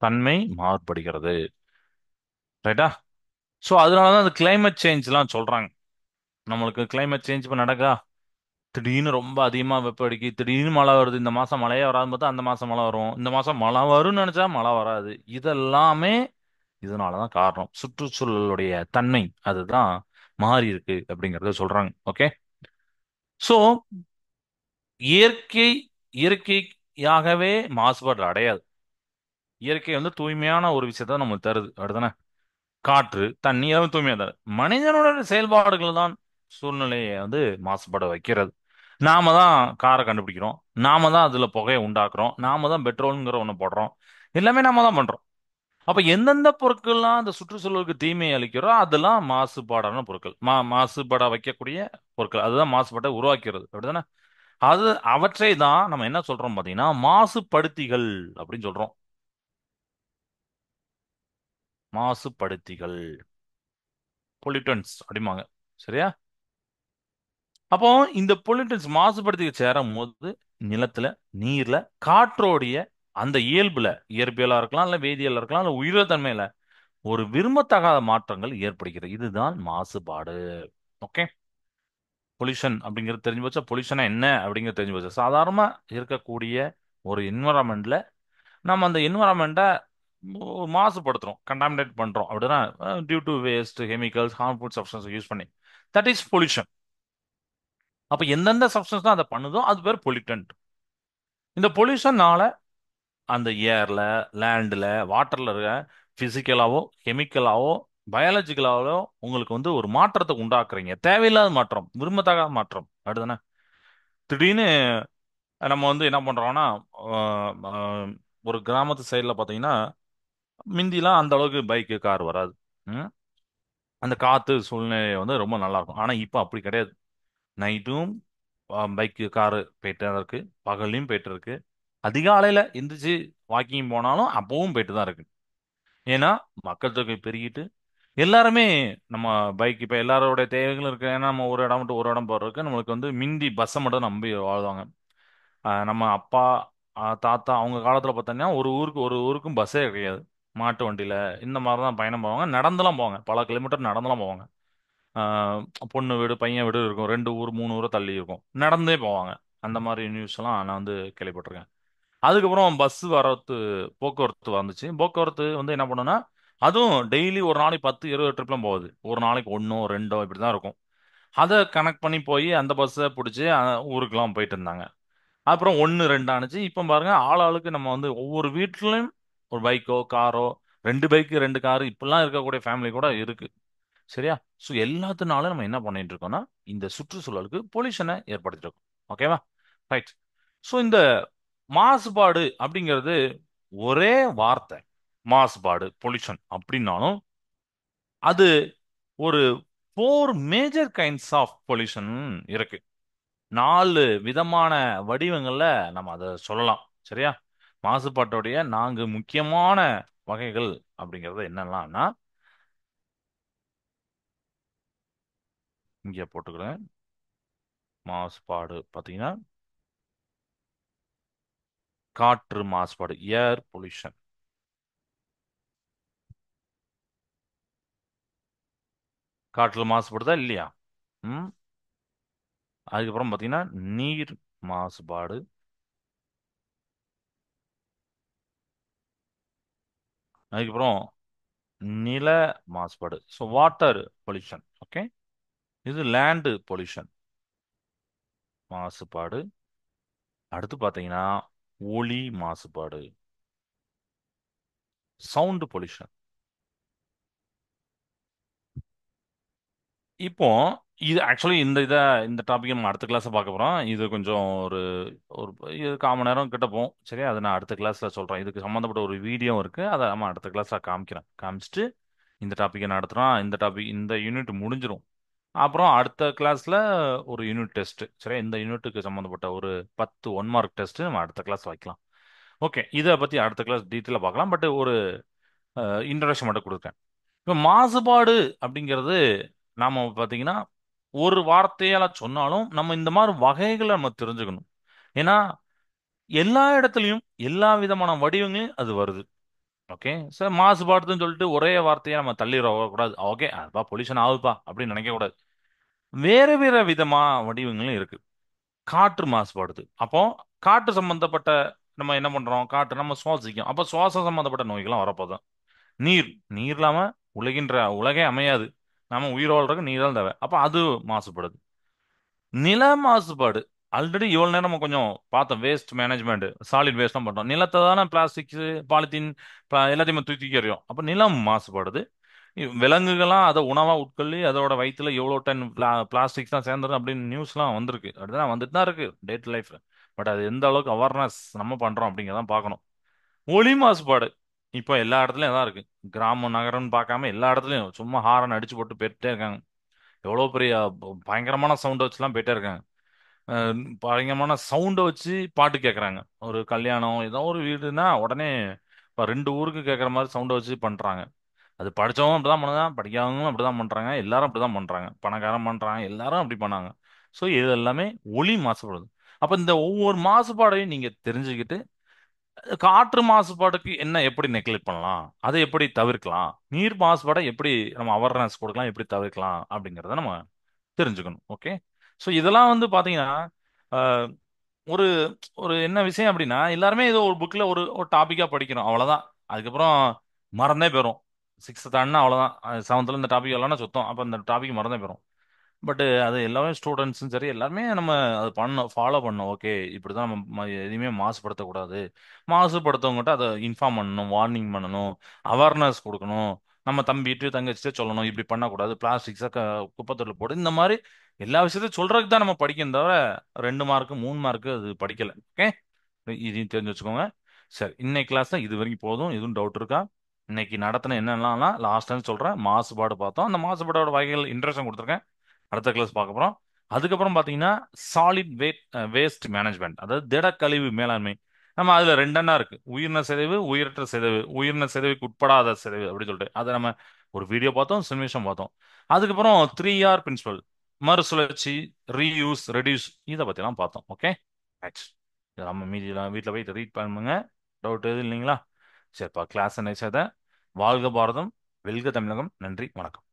S1: தன்மை மாறுபடுகிறது. ரைட்டா? சோ அதனாலதான் அந்த கிளைமேட் சேஞ்ச் எல்லாம் சொல்றாங்க. நம்மளுக்கு கிளைமேட் சேஞ்ச் இப்ப நடக்கா. திடீர்னு ரொம்ப அதிகமா வெப்பம் அடிக்கி, திடீர்னு மழை வருது. இந்த மாசம் மழையே வராதுன்னு பார்த்தா அந்த மாசம் மழை வரும். இந்த மாசம் மழை வரும்னு நினைச்சா மழை வராது. இதெல்லாமே இதனாலதான் காரணம். சுற்றுச்சூழலுடைய தன்மை அதுதான் மாறி இருக்கு அப்படிங்கறத சொல்றாங்க. ஓகே. சோ இயற்கை இயற்கையாகவே மாசுபாடு அடையாது. இயற்கை வந்து தூய்மையான ஒரு விஷயத்த நமக்கு தருது. அப்படிதானே? காற்று, தண்ணி எல்லாமே தூய்மையா தருது. மனிதனோட செயல்பாடுகள் தான் சூழ்நிலையை வந்து மாசுபட வைக்கிறது. நாம தான் காரை கண்டுபிடிக்கிறோம், நாம தான் அதுல புகையை உண்டாக்குறோம், நாம தான் பெட்ரோல்ங்கிற ஒண்ணு போடுறோம். எல்லாமே நாம தான் பண்றோம். அப்ப எந்தெந்த பொருட்கள்லாம் அந்த சுற்றுச்சூழலுக்கு தீமை அளிக்கிறோ அதெல்லாம் மாசுபாடான பொருட்கள். மாசுபட வைக்கக்கூடிய பொருட்கள் அதுதான் மாசுபாட்டை உருவாக்கிறது. அப்படிதானே? அது அவற்றை தான் நம்ம என்ன சொல்றோம் பாத்தீங்கன்னா மாசுபடுத்திகள் அப்படின்னு சொல்றோம். மாசுபடுத்திகள், பொல்யூட்டன்ஸ் அப்படிம்பாங்க. சரியா? அப்போ இந்த பொல்யூட்டன்ஸ் மாசுபடுத்தி சேரும் போது நிலத்துல, நீர்ல, காற்றோடைய அந்த இயல்புல, இயற்பியலா இருக்கலாம், இல்ல வேதியியலா இருக்கலாம், இல்ல உயிரியல் தன்மையில ஒரு விரும்பத்தகாத மாற்றங்கள் ஏற்படுகிறது. இதுதான் மாசுபாடு. ஓகே. பொல்யூஷன் அப்படிங்கிறது தெரிஞ்சு போச்சா? பொல்யூஷனா என்ன அப்படிங்கிறது தெரிஞ்சு போச்சு. சாதாரணமா இருக்கக்கூடிய ஒரு என்வரான்மெண்ட்ல நம்ம அந்த என்வரான்மெண்ட்டை மாசுபடுத்துறோம், கண்டாமினேட் பண்றோம் அப்படின்னா, due to waste chemicals harmful substance use பண்ணி, தட் இஸ் பொல்யூஷன். அப்ப எந்தெந்த சப்ஸ்டன்ஸ் தான் அதை பண்ணுதோ அது பேர் பொல்யூட்டன்ட். இந்த பொல்யூஷன்னால அந்த ஏர்ல, லேண்ட்ல, வாட்டர்ல இருக்க பிசிக்கலாவோ கெமிக்கலாவோ பயாலஜிக்கலாவோ உங்களுக்கு வந்து ஒரு மாற்றத்தை உண்டாக்குறீங்க. தேவையில்லாத மாற்றம், விரும்பத்தகாத மாற்றம் அப்படிதானே. திடீர்னு நம்ம வந்து என்ன பண்றோம்னா, அஹ், அஹ், ஒரு கிராமத்து சைடில் பார்த்தீங்கன்னா, மிந்திலாம் அந்த அளவுக்கு பைக்கு கார் வராது. ம்? அந்த காத்து சூழ்நிலை வந்து ரொம்ப நல்லா இருக்கும். ஆனா இப்போ அப்படி கிடையாது. நைட்டும் பைக்கு காரு போயிட்டு தான் இருக்கு, பகல்லையும் போயிட்டு இருக்கு, அதிகாலையில எந்திரிச்சு வாக்கிங் போனாலும் அப்பவும் போயிட்டு தான் இருக்கு. ஏன்னா மக்கள் தொகை பெருகிட்டு எல்லாருமே நம்ம பைக் இப்போ எல்லாரோட தேவைகளும் இருக்கு. ஏன்னா நம்ம ஒரு இடம் விட்டு ஒரு இடம் போறதுக்கு நம்மளுக்கு வந்து மிந்தி பஸ்ஸை மட்டும் நம்பி வாழ்வாங்க. நம்ம அப்பா தாத்தா அவங்க காலத்துல பார்த்தோம்னா ஒரு ஊருக்கு ஒரு ஊருக்கும் பஸ்ஸே கிடையாது. மாட்டு வண்டியில இந்த மாதிரி தான் பயணம் போவாங்க, நடந்துலாம் போவாங்க, பல கிலோமீட்டர் நடந்துலாம் போவாங்க. ஆஹ் பொண்ணு வீடு பையன் வீடு இருக்கும், 2 ஊர் 3 ஊர் தள்ளி இருக்கும், நடந்தே போவாங்க. அந்த மாதிரி நியூஸ் எல்லாம் நான் வந்து கேள்விப்பட்டிருக்கேன். அதுக்கப்புறம் பஸ் வரத்து, போக்குவரத்து வந்துச்சு. போக்குவரத்து வந்து என்ன பண்ணுன்னா, அதுவும் டெய்லி ஒரு நாளைக்கு 10 20 ட்ரிப்லாம் போகுது. ஒரு நாளைக்கு ஒன்றோ ரெண்டோ இப்படி தான் இருக்கும். அதை கனெக்ட் பண்ணி போய் அந்த பஸ்ஸை பிடிச்சி ஊருக்கெல்லாம் போயிட்டு இருந்தாங்க. அப்புறம் 1 2 ஆனுச்சு. இப்போ பாருங்க, ஆள் ஆளுக்கு நம்ம வந்து ஒவ்வொரு வீட்லயும் ஒரு பைக்கோ காரோ, 2 பைக்கு 2 காரு இப்படிலாம் இருக்கக்கூடிய ஃபேமிலி கூட இருக்கு. சரியா? ஸோ எல்லாத்தினாலும் நம்ம என்ன பண்ணிட்டு இருக்கோம்னா, இந்த சுற்றுச்சூழலுக்கு பொல்யூஷனை ஏற்படுத்திட்டு இருக்கோம். ஓகேவா? ரைட். ஸோ இந்த மாசுபாடு அப்படிங்கிறது ஒரே வார்த்தை. மாசுபாடு, பொல்யூஷன் அப்படின்னாலும் அது ஒரு 4 மேஜர் கைண்ட்ஸ் ஆஃப் பொல்யூஷன் இருக்கு. 4 விதமான வடிவங்கள்ல நம்ம அதை சொல்லலாம். சரியா? மாசுபாட்டுடைய 4 முக்கியமான வகைகள் அப்படிங்கிறது என்னெல்லாம்னா, இங்கே போட்டுக்கிறேன். மாசுபாடு பார்த்தீங்கன்னா, காற்று மாசுபாடு, ஏர் பொல்யூஷன். காற்றுல மாசுபடுதா இல்லையா? ம். அதுக்கப்புறம் பார்த்தீங்கன்னா, நீர் மாசுபாடு. அதுக்கப்புறம் நில மாசுபாடு, ஸோ வாட்டர் பொல்யூஷன். ஓகே. இது லேண்டு பொல்யூஷன் மாசுபாடு. அடுத்து பார்த்தீங்கன்னா, ஒலி மாசுபாடு, சவுண்ட் பொல்யூஷன். இப்போ இது ஆக்சுவலி இந்த டாபிக் நம்ம அடுத்த கிளாஸ் பார்க்க போறோம். இது கொஞ்சம் ஒரு ஒரு இது 1/4 மணி நேரம் கிட்ட போகும். சரி, அதை நான் அடுத்த கிளாஸ்ல சொல்றேன். இதுக்கு சம்மந்தப்பட்ட ஒரு வீடியோ இருக்கு, அதை நம்ம அடுத்த கிளாஸ்ல காமிக்கிறேன். காமிச்சிட்டு இந்த டாபிக்கை நடத்துறோம். இந்த டாபிக் இந்த யூனிட் முடிஞ்சிரும். அப்புறம் அடுத்த கிளாஸ்ல ஒரு யூனிட் டெஸ்ட். சரி, இந்த யூனிட்டுக்கு சம்மந்தப்பட்ட ஒரு 10 1 மார்க் டெஸ்ட் நம்ம அடுத்த கிளாஸ் வைக்கலாம். ஓகே, இதை பத்தி அடுத்த கிளாஸ் டீட்டெயிலாக பார்க்கலாம். பட் ஒரு இன்ட்ரடக்ஷன் மட்டும் கொடுத்தேன். இப்போ மாசுபாடு அப்படிங்கிறது நாம பார்த்தீங்கன்னா, ஒரு வார்த்தையால சொன்னாலும் நம்ம இந்த மாதிரி வகைகளை நம்ம தெரிஞ்சுக்கணும். ஏன்னா எல்லா இடத்துலையும் எல்லா விதமான வடிவங்களையும் அது வருது. ஓகே சார், மாசுபாடுன்னு சொல்லிட்டு ஒரே வார்த்தையை நம்ம தள்ளிட கூடாது. ஓகே, அதுப்பா பொல்யூஷன் ஆகுதுப்பா அப்படின்னு நினைக்க கூடாது. வேற வேற விதமா வடிவங்களும் இருக்கு. காற்று மாசுபடுது. அப்போ காற்று சம்பந்தப்பட்ட நம்ம என்ன பண்றோம்? காற்று நம்ம சுவாசிக்கும், அப்போ சுவாசம் சம்பந்தப்பட்ட நோய்கள்லாம் வரப்போகுது. நீர், நீர் இல்லாம உலகே அமையாது. நாம உயிர் வாழ்றதுக்கு நீர் தான் தேவை. அப்ப அது மாசுபடுது. நில மாசுபாடு, ஆல்ரெடி இவ்வளவு நேரம் நம்ம கொஞ்சம் பார்த்தோம். வேஸ்ட் மேனேஜ்மெண்ட், சாலிட் வேஸ்ட் தான் பண்றோம். நிலத்தை தானே பிளாஸ்டிக்ஸ் பாலித்தீன் எல்லாத்தையுமே தூக்கி எறியும். அப்ப நிலம் மாசுபடுது. விலங்குகள்லாம் அதை உணவா உட்கொள்ளி அதோட வயித்துல எவ்வளவு டன் பிளாஸ்டிக்ஸ் தான் சேர்ந்துரும் அப்படின்னு நியூஸ்லாம் வந்திருக்கு. அப்படிதான் வந்துட்டு தான் இருக்கு டே டு லைஃப். பட் அது எந்த அளவுக்கு அவேர்னஸ் நம்ம பண்றோம் அப்படிங்கிறதான் பார்க்கணும். ஒலி மாசுபாடு இப்போ எல்லா இடத்துலயும் தான் இருக்கு. கிராமம் நகரம்னு பார்க்காம எல்லா இடத்துலயும் சும்மா ஹாரன் அடிச்சு போட்டு போயிட்டே இருக்காங்க. எவ்வளவு பெரிய பயங்கரமான சவுண்ட் வச்சுலாம் போயிட்டே இருக்காங்க. பயங்கரமான சவுண்டை வச்சு பாட்டு கேட்குறாங்க. ஒரு கல்யாணம் ஏதோ ஒரு வீடுனா உடனே இப்போ 2 ஊருக்கு கேட்குற மாதிரி சவுண்டை வச்சு பண்றாங்க. அது படிச்சவங்க அப்படிதான் பண்ணுறாங்க, படிக்காதவங்களும் அப்படிதான் பண்றாங்க, எல்லாரும் அப்படிதான் பண்றாங்க, பணக்காரன் பண்றாங்க, எல்லாரும் அப்படி பண்ணாங்க. ஸோ இது எல்லாமே ஒலி மாசுபடுது. அப்ப இந்த ஒவ்வொரு மாசுபாடையும் நீங்க தெரிஞ்சுக்கிட்டு காற்று மாசுபாடுக்கு என்ன எப்படி நெக்லெக்ட் பண்ணலாம், அதை எப்படி தவிர்க்கலாம், நீர் மாசுபாடை எப்படி நம்ம அவேர்னஸ் கொடுக்கலாம், எப்படி தவிர்க்கலாம் அப்படிங்கிறத நம்ம தெரிஞ்சுக்கணும். ஓகே. ஸோ இதெல்லாம் வந்து பாத்தீங்கன்னா அஹ், ஒரு ஒரு என்ன விஷயம் அப்படின்னா எல்லாருமே ஏதோ ஒரு புக்ல ஒரு ஒரு டாபிக்கா படிக்கிறோம் அவ்வளவுதான். அதுக்கப்புறம் மறந்தே போயிடும். சிக்ஸ்த் தாண்டினா அவ்வளவுதான். செவன்த்ல இந்த டாபிக் எல்லாம் சுத்தம், அப்ப இந்த டாபிக் மறந்தே போயிடும். பட் அது எல்லாமே ஸ்டூடெண்ட்ஸும் சரி எல்லாருமே நம்ம அது பண்ணோம், ஃபாலோ பண்ணோம். ஓகே, இப்படிதான் நம்ம எதையுமே மாசுபடுத்தக்கூடாது. மாசுபடுத்தவங்ககிட்ட அதை இன்ஃபார்ம் பண்ணணும், வார்னிங் பண்ணணும், அவேர்னஸ் கொடுக்கணும். நம்ம தம்பிட்டு தங்கச்சிட்டு சொல்லணும், இப்படி பண்ணக்கூடாது, பிளாஸ்டிக்ஸை குப்பைத்தொட்டில் போடு, இந்த மாதிரி எல்லா விஷயத்தையும் சொல்றதுக்கு தான் நம்ம படிக்கணும் தவிர 2 மார்க்கு 3 மார்க்கு அது படிக்கல. ஓகே, இதையும் தெரிஞ்சு வச்சுக்கோங்க. சரி, இன்னைக்கு கிளாஸ் தான் இது வரைக்கும் போதும். எதுவும் டவுட் இருக்கா? இன்னைக்கு நடத்தின என்னென்னலாம் லாஸ்ட் டைம் சொல்றேன். மாசுபாடு பார்த்தோம், அந்த மாசுபாடோட வகைகள் இன்ட்ரெஸ்ட் கொடுத்துருக்கேன். அடுத்த கிளாஸ் பார்க்க போறோம். அதுக்கப்புறம் பார்த்தீங்கன்னா சாலிட் வேஸ்ட் மேனேஜ்மெண்ட், அதாவது திடக்கழிவு மேலாண்மை. நம்ம அதுல ரெண்டெண்ணா இருக்கு: உயிரின சிதைவு, உயிரற்ற சிதைவு. உயிரின சிதைவுக்கு உட்படாத சிதைவு அப்படி சொல்லிட்டு அதை நம்ம ஒரு வீடியோ பார்த்தோம், சிமுலேஷன் பார்த்தோம். அதுக்கப்புறம் 3R பிரின்சிபல்: மறுசுழற்சி, ரீயூஸ், ரெடியூஸ், இதை பத்திலாம் பார்த்தோம். Okay, right. இதை நம்ம மீதியெல்லாம் வீட்டில் போய் ரீட் பண்ணுங்க. டவுட் எதுவும் இல்லைங்களா? சரிப்பா, கிளாஸ் என்ன செய்த. வாழ்க பாரதம், வெல்க தமிழகம். நன்றி, வணக்கம்.